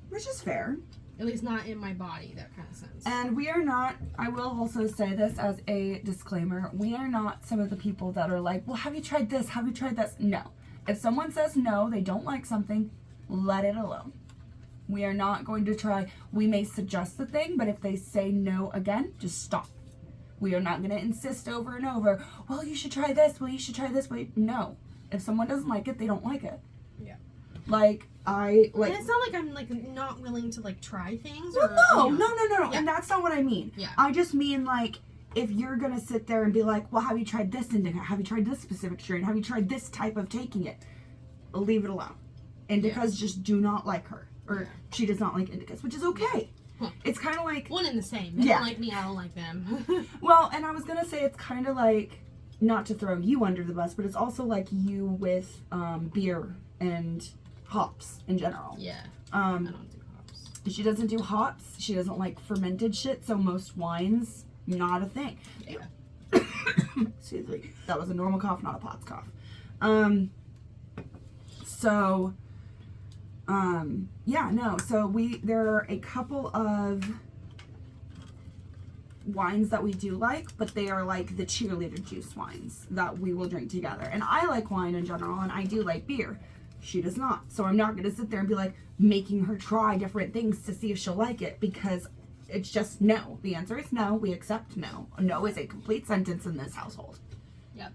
Which is fair. At least not in my body, that kind of sense. And we are not, I will also say this as a disclaimer, we are not some of the people that are like, well, have you tried this? Have you tried this? No. If someone says no, they don't like something, let it alone. We are not going to try. We may suggest the thing, but if they say no again, just stop. We are not going to insist over and over, well, you should try this. Well, you should try this. Wait, no. If someone doesn't like it, they don't like it. Yeah. Like, and it's not like I'm like not willing to like try things. Well, or, no. Yeah. And that's not what I mean. Yeah. I just mean like, if you're going to sit there and be like, well, have you tried this indica? Have you tried this specific strain? Have you tried this type of taking it? Leave it alone. Indicas just do not like her. Or she does not like indicas, which is okay. Huh. It's kind of like... One and the same. They don't like me, I don't like them. Well, and I was going to say it's kind of like, not to throw you under the bus, but it's also like you with beer and hops in general. Yeah. I don't do hops. She doesn't do hops. She doesn't like fermented shit, so most wines, not a thing. Yeah. Excuse me. That was a normal cough, not a Potts cough. Yeah, no. So there are a couple of wines that we do like, but they are like the cheerleader juice wines that we will drink together. And I like wine in general, and I do like beer. She does not. So I'm not going to sit there and be like making her try different things to see if she'll like it, because It's just no. The answer is no. We accept no. No is a complete sentence in this household. Yep.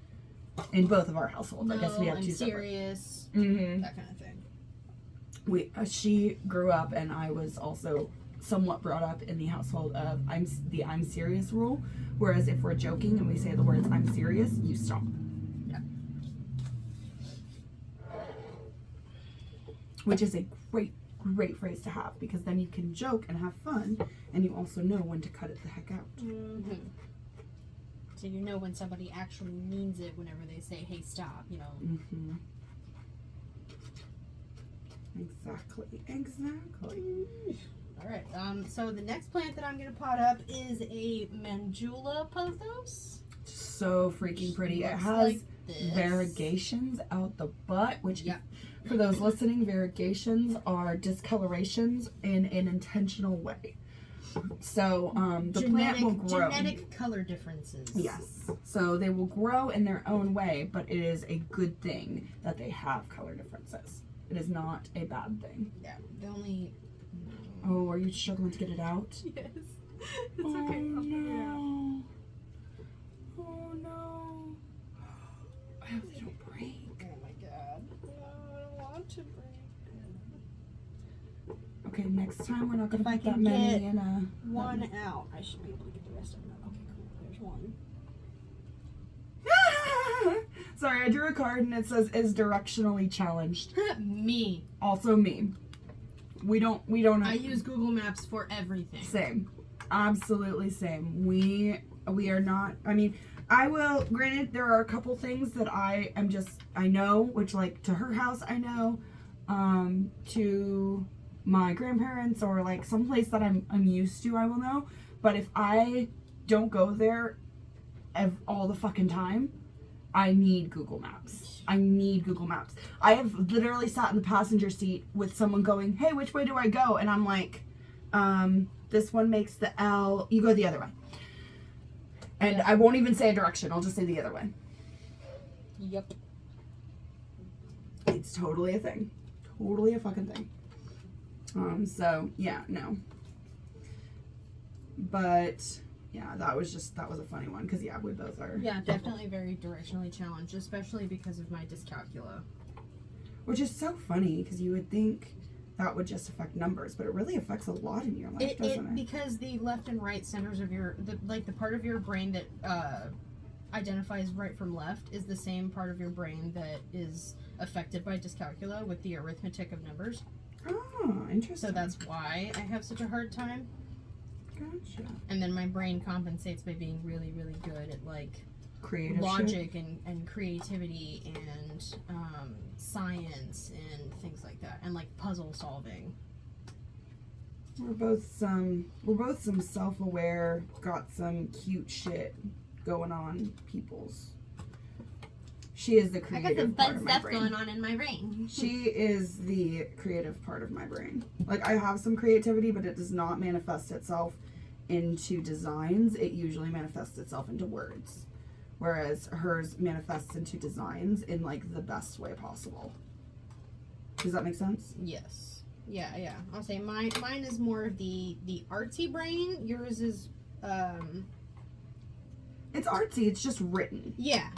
In both of our households. No, I guess we have I'm two serious. separate. That kind of thing. She grew up, and I was also somewhat brought up in the household of I'm serious rule. Whereas if we're joking and we say the words I'm serious, you stop. Yeah. Which is a great phrase to have, because then you can joke and have fun, and you also know when to cut it the heck out. Mm-hmm. So you know when somebody actually means it whenever they say, hey, stop, you know. Mm-hmm. Exactly. All right. So the next plant that I'm going to pot up is a Mandula pothos. So freaking pretty. It Looks has like this. variegations out the butt, which Yep. for those listening, variegations are discolorations in an intentional way. So the plant will grow. Genetic color differences. Yes. So they will grow in their own way, but it is a good thing that they have color differences. It is not a bad thing. Yeah. The only. Oh, are you struggling to get it out? Yes. It's Oh okay. I'll figure it out. no. Oh no. I hope they don't break. Oh my god. No, I don't want to break. Okay, next time we're not gonna If I put that can many get in a One out. I should be able to get the rest of them out. Okay, cool. There's one. Sorry, I drew a card and it says is directionally challenged. Me. Also me. We don't I use Google Maps for everything. same. Absolutely same. We are not, I mean, I will, granted there are a couple things that I know, which like to her house I know, to my grandparents or like someplace that I'm used to I will know, but if I don't go there all the fucking time, I need Google Maps. I need Google Maps. I have literally sat in the passenger seat with someone going, hey, which way do I go? And I'm like, this one makes the L, you go the other way. And I won't even say a direction, I'll just say the other way. Yep. It's totally a thing. Totally a fucking thing. So, yeah, no. But, yeah, that was a funny one, because, yeah, we both are. Yeah, definitely very directionally challenged, especially because of my dyscalculia. Which is so funny, because you would think that would just affect numbers, but it really affects a lot in your life, doesn't it? Because the left and right centers of the part of your brain that identifies right from left is the same part of your brain that is affected by dyscalculia with the arithmetic of numbers. Oh, interesting. So that's why I have such a hard time. Gotcha. And then my brain compensates by being really, really good at like Creative logic and creativity and science and things like that, and like puzzle solving. We're both some self-aware, got some cute shit going on peoples. She is the I got creative some part fun of my stuff brain. going on in my brain. She is the creative part of my brain. Like, I have some creativity, but it does not manifest itself into designs. It usually manifests itself into words. Whereas hers manifests into designs in, like, the best way possible. Does that make sense? Yes. Yeah. I'll say mine is more of the artsy brain. Yours is It's artsy. It's just written. yeah.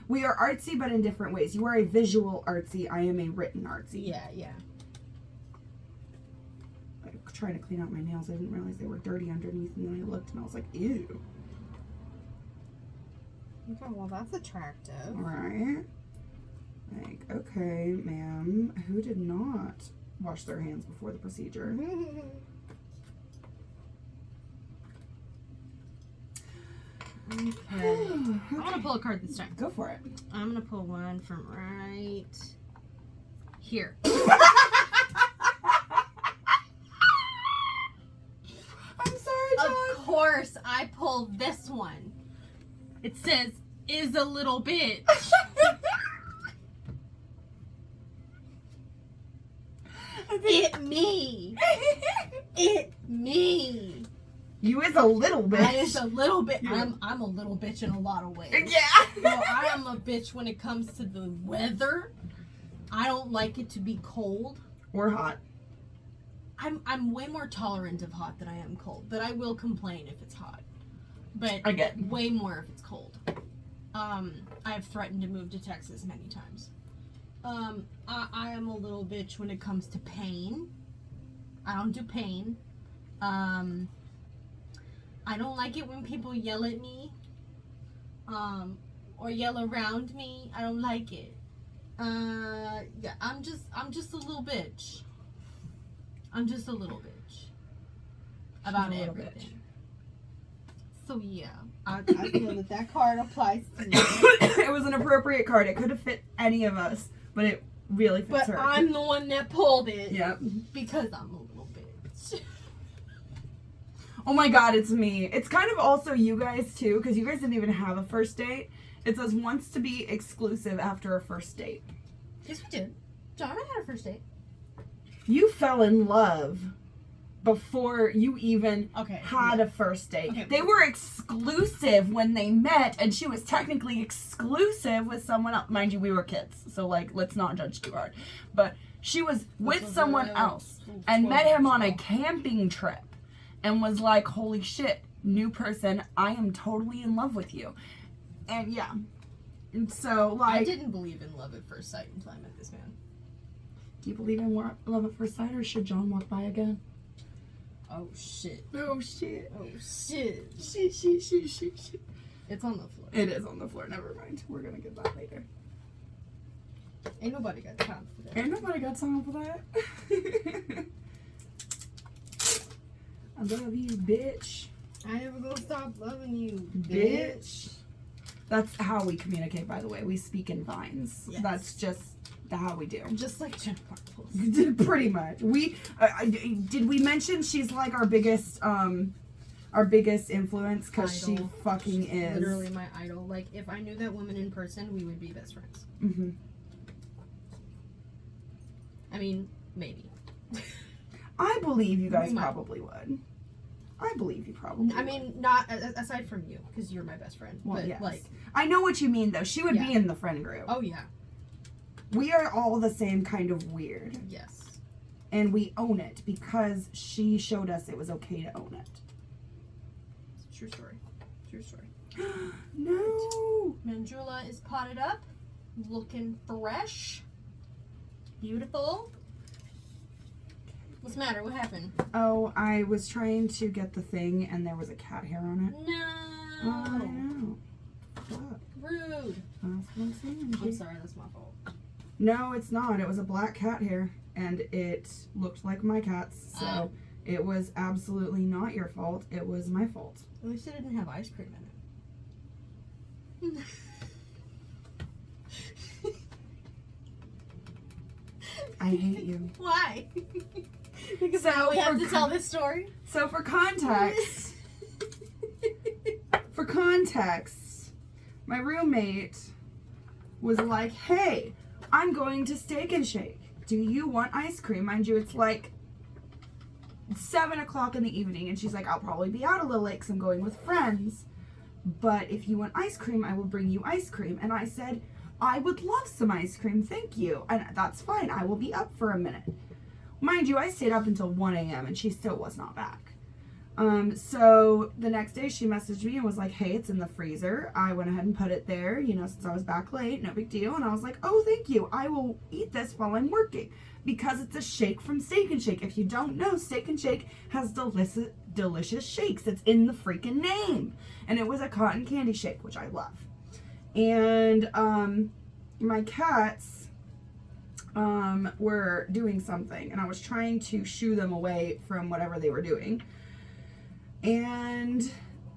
We are artsy, but in different ways. You are a visual artsy. I am a written artsy. Yeah. I'm trying to clean out my nails. I didn't realize they were dirty underneath, and then I looked and I was like, ew. Okay, well that's attractive. Right? Like, okay, ma'am, who did not wash their hands before the procedure? Okay. I want to pull a card this time. Go for it. I'm gonna pull one from right here. I'm sorry, Of John. course, I pulled this one. It says, "Is a little bitch." It me. It me. You is a little bitch. I is a little bit. Yeah. I'm a little bitch in a lot of ways. Yeah. Well, I am a bitch when it comes to the weather. I don't like it to be cold. Or hot. I'm way more tolerant of hot than I am cold, but I will complain if it's hot. But I get way more if it's cold. I've threatened to move to Texas many times. I am a little bitch when it comes to pain. I don't do pain. I don't like it when people yell at me. Or yell around me. I don't like it. Yeah, I'm just a little bitch. I'm just a little bitch about She's a little everything. bitch. So yeah, I feel that card applies to me. It was an appropriate card. It could have fit any of us, but it really fits But her. I'm the one that pulled it. Yep. Because I'm a little bitch. Oh my god, it's me. It's kind of also you guys too, because you guys didn't even have a first date. It says wants to be exclusive after a first date. Yes, we did. John and I had a first date. You fell in love before you even Okay, had yeah. a first date. Okay. They were exclusive when they met, and she was technically exclusive with someone else. Mind you, we were kids, so like, let's not judge too hard. But she was with was someone a- else 12 and met him on a years camping trip and was like, holy shit, new person, I am totally in love with you. And yeah. And so, like, I didn't believe in love at first sight until I met this man. do you believe in love at first sight, or should John walk by again? Oh shit. Oh shit. Oh shit. Shit. It's on the floor. It is on the floor. Never mind. We're gonna get that later. Ain't nobody got time for that. Ain't nobody got time for that. I love you, bitch. I never gonna stop loving you, Bitch. That's how we communicate, by the way. We speak in vines. Yes. That's just how we do. Just like Jen Marbles. Pretty much. We did we mention she's like our biggest influence, because she Idol. fucking She's is. literally my idol. Like, if I knew that woman in person, we would be best friends. Mm-hmm. I mean, maybe. I believe you guys We might. probably would. I believe you probably I mean, not aside from you, because you're my best friend. Well, but yes. like, I know what you mean, though. She would Yeah. be in the friend group. oh yeah, We are all the same kind of weird. yes. And we own it because she showed us it was okay to own it. True story. True story. No! Manjula is potted up, looking fresh, beautiful. What's the matter? What happened? Oh, I was trying to get the thing and there was a cat hair on it. No. I know. Fuck. Rude. That's what I'm saying. I'm sorry. That's my fault. No, it's not. It was a black cat hair and it looked like my cat's. So it was absolutely not your fault. It was my fault. At least it didn't have ice cream in it. I hate you. Why? Because So now we have for to tell this story. So for context, my roommate was like, hey, I'm going to Steak and Shake. Do you want ice cream? Mind you, it's like 7 o'clock in the evening. And she's like, I'll probably be out a little late because I'm going with friends. But if you want ice cream, I will bring you ice cream. And I said, I would love some ice cream. Thank you. And that's fine. I will be up for a minute. Mind you, I stayed up until 1 a.m. and she still was not back. So the next day she messaged me and was like, hey, it's in the freezer. I went ahead and put it there, since I was back late, no big deal. And I was like, oh, thank you. I will eat this while I'm working because it's a shake from Steak and Shake. If you don't know, Steak and Shake has delicious shakes. It's in the freaking name. And it was a cotton candy shake, which I love. And my cats were doing something and I was trying to shoo them away from whatever they were doing. And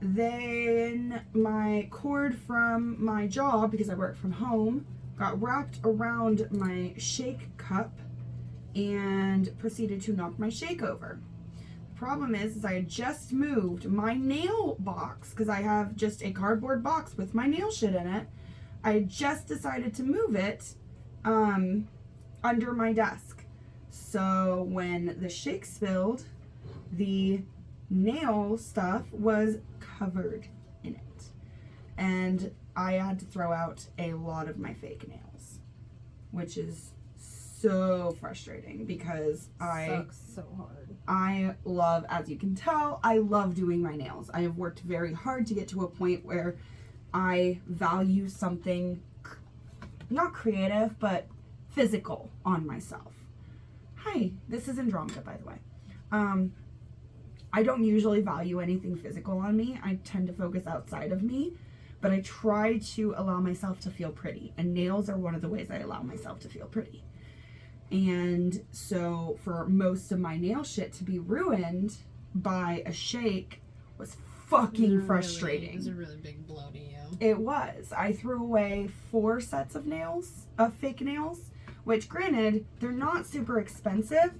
then my cord from my job, because I work from home, got wrapped around my shake cup and proceeded to knock my shake over. The problem is I had just moved my nail box, because I have just a cardboard box with my nail shit in it. I had just decided to move it under my desk. So when the shake spilled, the nail stuff was covered in it. And I had to throw out a lot of my fake nails, which is so frustrating because Sucks so hard. I love, as you can tell, I love doing my nails. I have worked very hard to get to a point where I value something not creative, but physical on myself. Hi, this is Andromeda, by the way. I don't usually value anything physical on me. I tend to focus outside of me, but I try to allow myself to feel pretty, and nails are one of the ways I allow myself to feel pretty. And so for most of my nail shit to be ruined by a shake was fucking frustrating. It was a really big blow to you. It was. I threw away 4 sets of fake nails, which granted, they're not super expensive,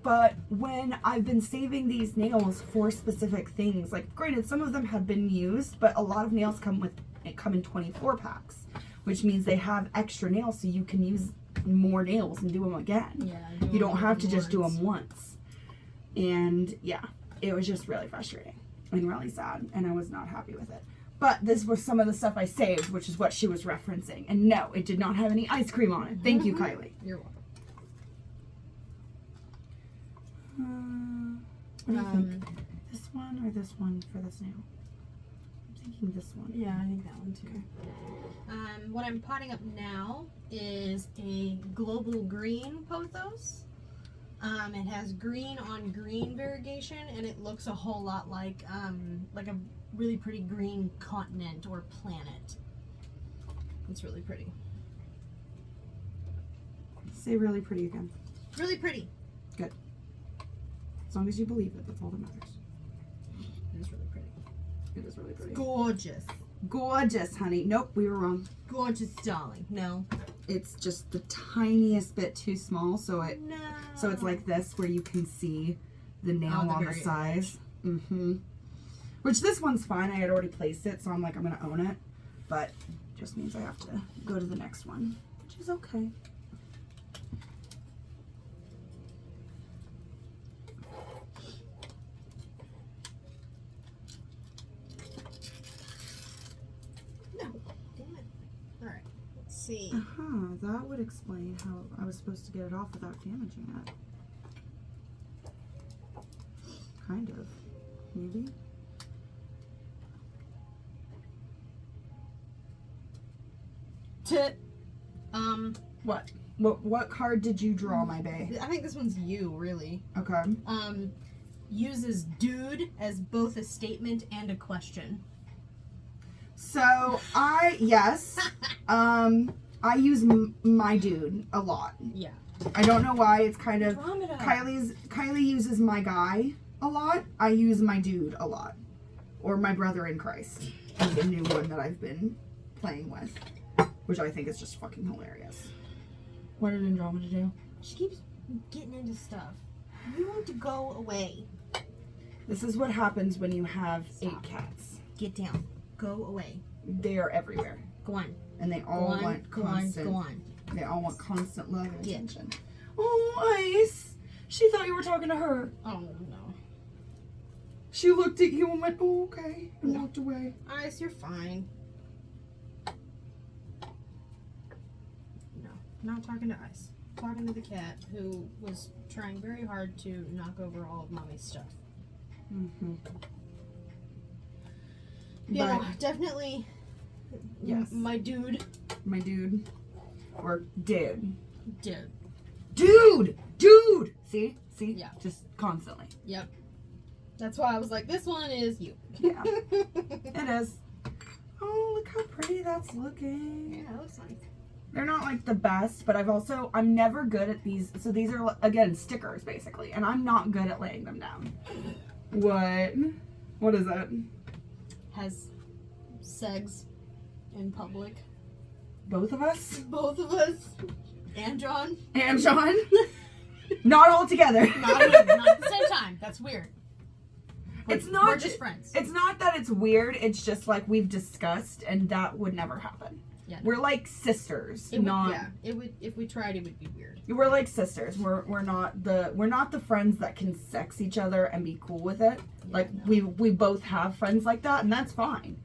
but when I've been saving these nails for specific things, like granted, some of them have been used, but a lot of nails come in 24 packs, which means they have extra nails so you can use more nails and do them again. Yeah. You don't have to just do them once. And yeah, it was just really frustrating and really sad, and I was not happy with it. But this was some of the stuff I saved, which is what she was referencing. And no, it did not have any ice cream on it. Thank you, Kylie. You're welcome. What do you think? This one or this one for this nail? I'm thinking this one. Yeah, I think that one too. What I'm potting up now is a global green pothos. It has green on green variegation, and it looks a whole lot like a really pretty green continent or planet. It's really pretty. Say really pretty again. Really pretty. Good. As long as you believe it, that's all that matters. It is really pretty. It is really pretty. Gorgeous. Gorgeous, honey. Nope, we were wrong. Gorgeous, darling. No. It's just the tiniest bit too small, so No. it's like this where you can see the nail On the on the very size. Which this one's fine. I had already placed it, so I'm like, I'm gonna own it. But it just means I have to go to the next one, which is okay. See. That would explain how I was supposed to get it off without damaging it. Kind of. Maybe. What card did you draw, my bae? I think this one's you, really. Okay. Uses dude as both a statement and a question. So I use my dude a lot. Yeah. I don't know why. It's kind of Andromeda. Kylie uses my guy a lot. I use my dude a lot, or my brother in Christ, is the new one that I've been playing with, which I think is just fucking hilarious. What did Andromeda do? She keeps getting into stuff. You need to go away. This is what happens when you have 8 cats. Get down. Go away. They are everywhere. Go on. And they all want constant. Go on. They all want constant love and Yeah. attention. Oh, Ice! She thought you were talking to her. Oh no. She looked at you and went, "Oh, okay," and walked away. Ice, you're fine. No, not talking to Ice. Talking to the cat who was trying very hard to knock over all of Mommy's stuff. Yeah, But, definitely. yes. My dude. My dude. Or dude. Dude. Dude! Dude! See? Yeah. Just constantly. Yep. That's why I was like, this one is you. Yeah. It is. Oh, look how pretty that's looking. Yeah, that looks nice. They're not like the best, but I'm never good at these. So these are, again, stickers basically, and I'm not good at laying them down. What? What is that? Has segs in public. Both of us? Both of us. And John. And John? Not all together. Not at the same time. That's weird. We're just friends. It's not that it's weird. It's just like we've discussed, and that would never happen. Yeah. We're like sisters, It would. If we tried, it would be weird. We're like sisters. We're not the friends that can sex each other and be cool with it. Yeah, Like no. we both have friends like that, and that's fine.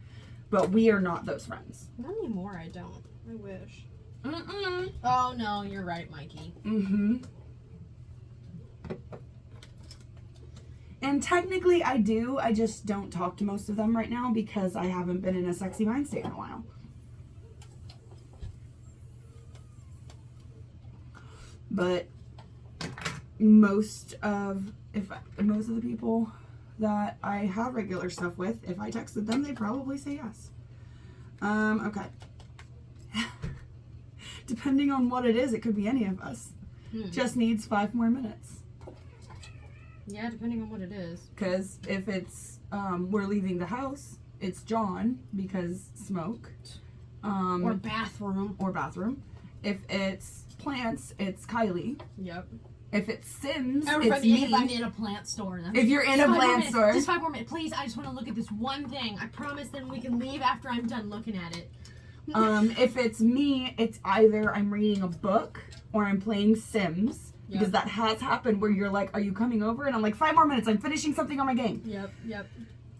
But we are not those friends. Not anymore. I don't. I wish. Mm-mm. Oh, no, you're right, Mikey. Mm-hmm. And technically I do. I just don't talk to most of them right now because I haven't been in a sexy mind state in a while. But most of the people that I have regular stuff with, if I texted them, they probably say yes. Okay. Depending on what it is, it could be any of us. Just needs 5 more minutes. Yeah, depending on what it is. Because if it's we're leaving the house, it's John because smoke. Or bathroom. Or bathroom. If it's plants, it's Kylie. Yep. If it's Sims, Or it's me. if I'm in a plant store. If you're in a plant store. Just 5 more minutes. Please, I just want to look at this one thing. I promise then we can leave after I'm done looking at it. If it's me, it's either I'm reading a book or I'm playing Sims. Yep. Because that has happened where you're like, are you coming over? And I'm like, 5 more minutes. I'm finishing something on my game. Yep.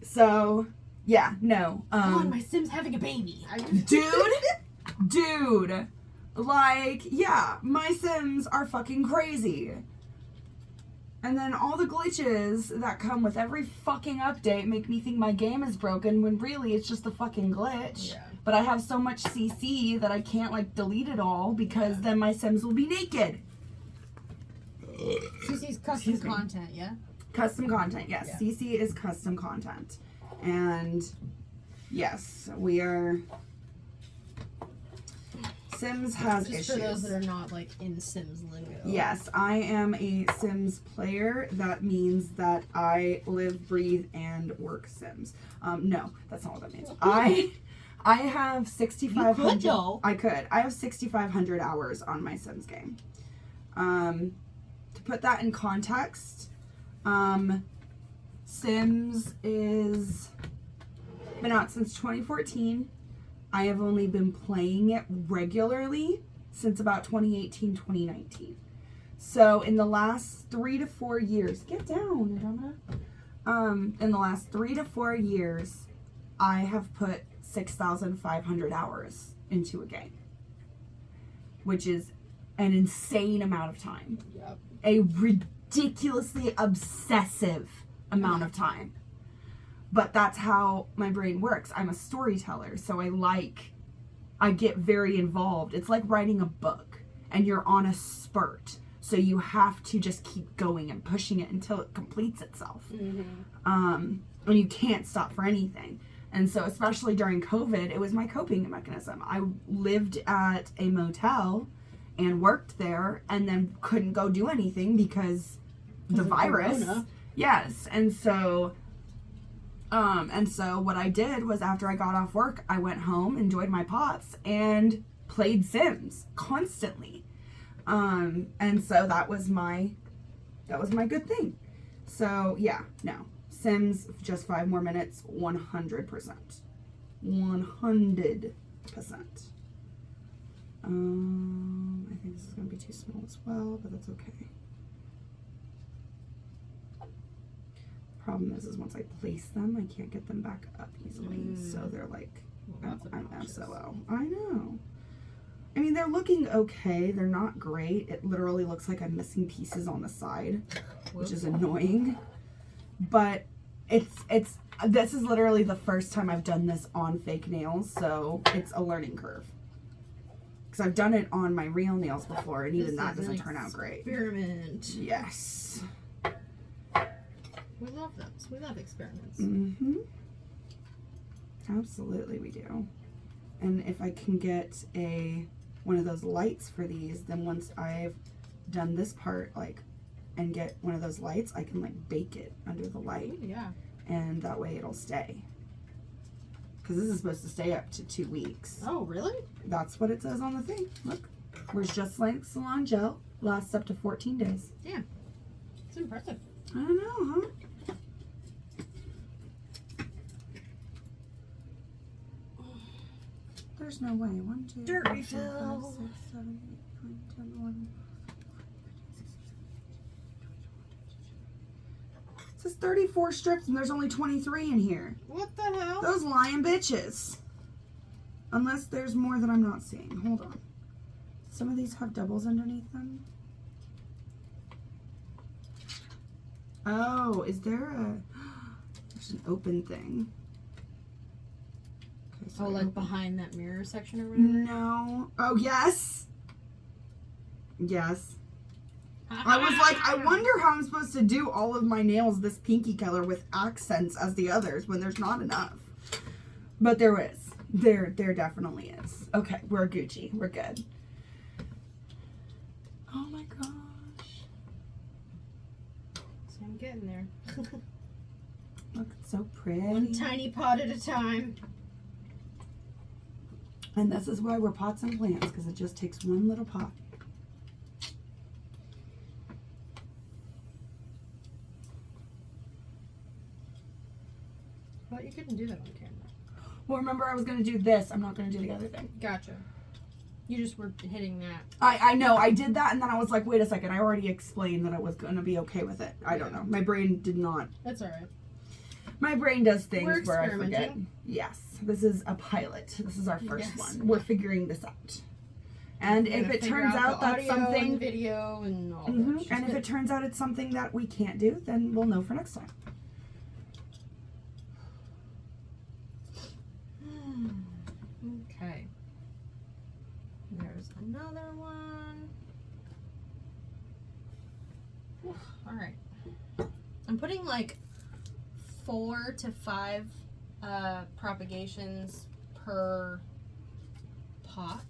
So, yeah, no. God, my Sim's having a baby. Dude. Like, yeah, my Sims are fucking crazy. And then all the glitches that come with every fucking update make me think my game is broken when really it's just a fucking glitch. Yeah. But I have so much CC that I can't, like, delete it all because then my Sims will be naked. CC's custom content, yeah? Custom content, yes. Yeah. CC is custom content. And, yes, we are... Sims has Just issues. for those that are not, like, in Sims lingo. Yes, I am a Sims player. That means that I live, breathe, and work Sims. No, that's not what that means. I have 6,500. You could, though. I could. I have 6,500 hours on my Sims game. To put that in context, Sims is been out since 2014. I have only been playing it regularly since about 2018, 2019. So in the last 3 to 4 years, get down, Adama. In the last 3 to 4 years, I have put 6,500 hours into a game, which is an insane amount of time. Yep. A ridiculously obsessive amount of time. But that's how my brain works. I'm a storyteller, so I get very involved. It's like writing a book, and you're on a spurt. So you have to just keep going and pushing it until it completes itself. And you can't stop for anything. And so especially during COVID, it was my coping mechanism. I lived at a motel and worked there and then couldn't go do anything because the virus. Corona. Yes. And so what I did was after I got off work, I went home, enjoyed my pots, and played Sims constantly. And so that was my good thing. So yeah, no. Sims, just 5 more minutes, 100%. 100%. I think this is going to be too small as well, but that's okay. Problem is once I place them, I can't get them back up easily. So they're like, Well, I'm SOL. I know. I mean, they're looking okay. They're not great. It literally looks like I'm missing pieces on the side, which is annoying. But this is literally the first time I've done this on fake nails, so it's a learning curve. Because I've done it on my real nails before, and even that doesn't turn out great. Experiment. Yes. We love those. We love experiments. Mm-hmm. Absolutely we do. And if I can get one of those lights for these, then once I've done this part, and get one of those lights, I can bake it under the light. Ooh, yeah. And that way it'll stay. Because this is supposed to stay up to 2 weeks. Oh, really? That's what it says on the thing. Look. Where's Just Like Salon Gel. Lasts up to 14 days. Yeah. It's impressive. I don't know, huh? There's no way. 1, 2, Dirt 3, 4, 5, refill. 6, 7, 8, 9, 10, 11. It says 34 strips and there's only 23 in here. What the hell? Those lying bitches. Unless there's more that I'm not seeing. Hold on. Some of these have doubles underneath them. Oh, is there there's an open thing. Okay, Oh, sorry, like open. behind that mirror section or whatever? No. Oh, yes. Yes. I was like, I wonder how I'm supposed to do all of my nails this pinky color with accents as the others when there's not enough. But there is. There definitely is. Okay, we're Gucci. We're good. Oh my gosh. So I'm getting there. Look, it's so pretty. One tiny pot at a time. And this is why we're pots and plants, because it just takes one little pot. Well, you couldn't do that on camera. Well, remember I was going to do this. I'm not going to do the other thing. Gotcha. You just were hitting that. I know. I did that, and then I was like, wait a second. I already explained that I was going to be okay with it. I don't know. My brain did not. That's all right. My brain does things We're where I forget. experimenting. Yes. This is a pilot. This is our first Yes. one. We're figuring this out. And if it turns out that's something... and video and all Mhm. that. And if it turns out it's something that we can't do, then we'll know for next time. Okay. There's another one. All right. I'm putting like 4 to 5 propagations per pot,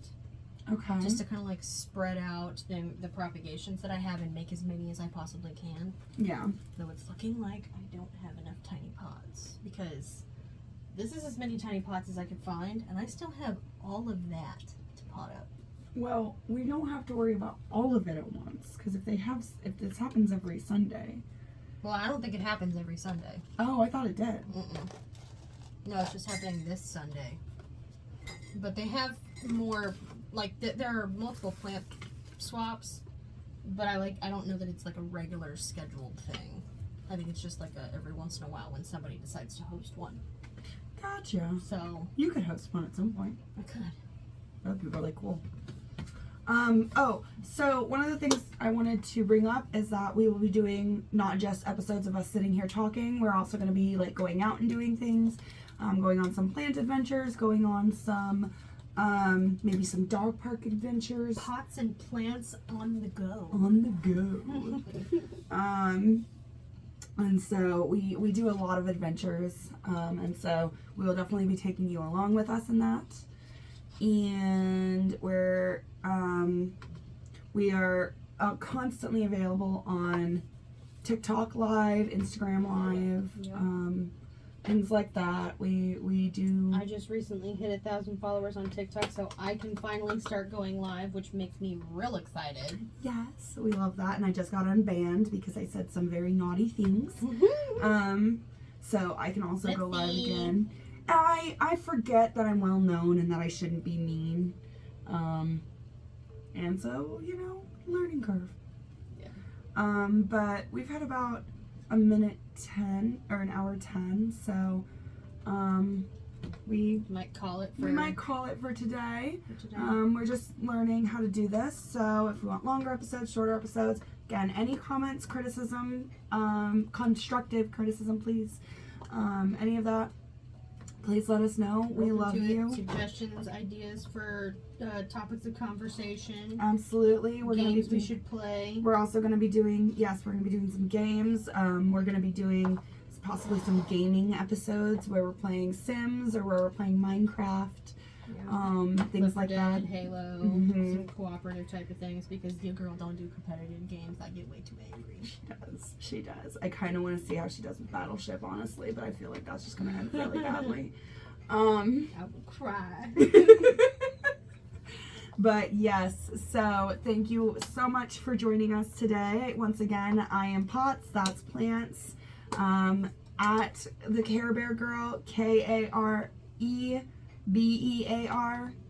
Okay. just to kind of like spread out the propagations that I have and make as many as I possibly can. Yeah. Though it's looking like I don't have enough tiny pots, because this is as many tiny pots as I could find, and I still have all of that to pot up. Well, we don't have to worry about all of it at once, because if this happens every Sunday. Well, I don't think it happens every Sunday. Oh, I thought it did. Mm-mm. No, it's just happening this Sunday. But they have more, like, there are multiple plant swaps, but I don't know that it's like a regular scheduled thing. I think it's just like a every once in a while when somebody decides to host one. Gotcha. So, You could host one at some point. I could. That'd be really cool. So one of the things I wanted to bring up is that we will be doing not just episodes of us sitting here talking. We're also going to be like going out and doing things, going on some plant adventures, going on some, maybe some dog park adventures. Pots and plants on the go. On the go. And so we do a lot of adventures, and so we will definitely be taking you along with us in that. And we are constantly available on TikTok Live, Instagram Live, Yep. things like that. We do. I just recently hit 1,000 followers on TikTok, so I can finally start going live, which makes me real excited. Yes, we love that. And I just got unbanned because I said some very naughty things. So I can also go live again. I forget that I'm well known and that I shouldn't be mean. And so, learning curve. Yeah. But we've had about a minute 10 or an hour 10, so we Might call it might call it for today. for today. We're just learning how to do this, so if we want longer episodes, shorter episodes, again, any comments, criticism, constructive criticism, please, any of that, please let us know. We Open love to it. you. Suggestions, ideas for topics of conversation. Absolutely. We're gonna Games be we should play. We're also going to be doing, we're going to be doing some games. We're going to be doing possibly some gaming episodes where we're playing Sims or where we're playing Minecraft, things Left 4 like Dead, that. Halo, Mhm. some cooperative type of things, because your girl don't do competitive games. I get way too angry. She does. I kind of want to see how she does with Battleship, honestly, but I feel like that's just going to end really badly. I will cry. But yes, so thank you so much for joining us today. Once again, I am Pots, that's Plants, at the Care Bear Girl, KareBear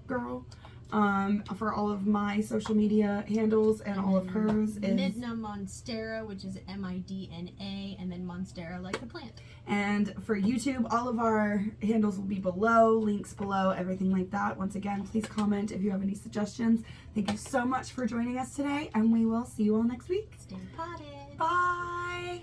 Girl. For all of my social media handles and all of hers is Midna Monstera, which is Midna, and then Monstera like the plant. And for YouTube, all of our handles will be below, links below, everything like that. Once again, please comment if you have any suggestions. Thank you so much for joining us today, and we will see you all next week. Stay potted. Bye.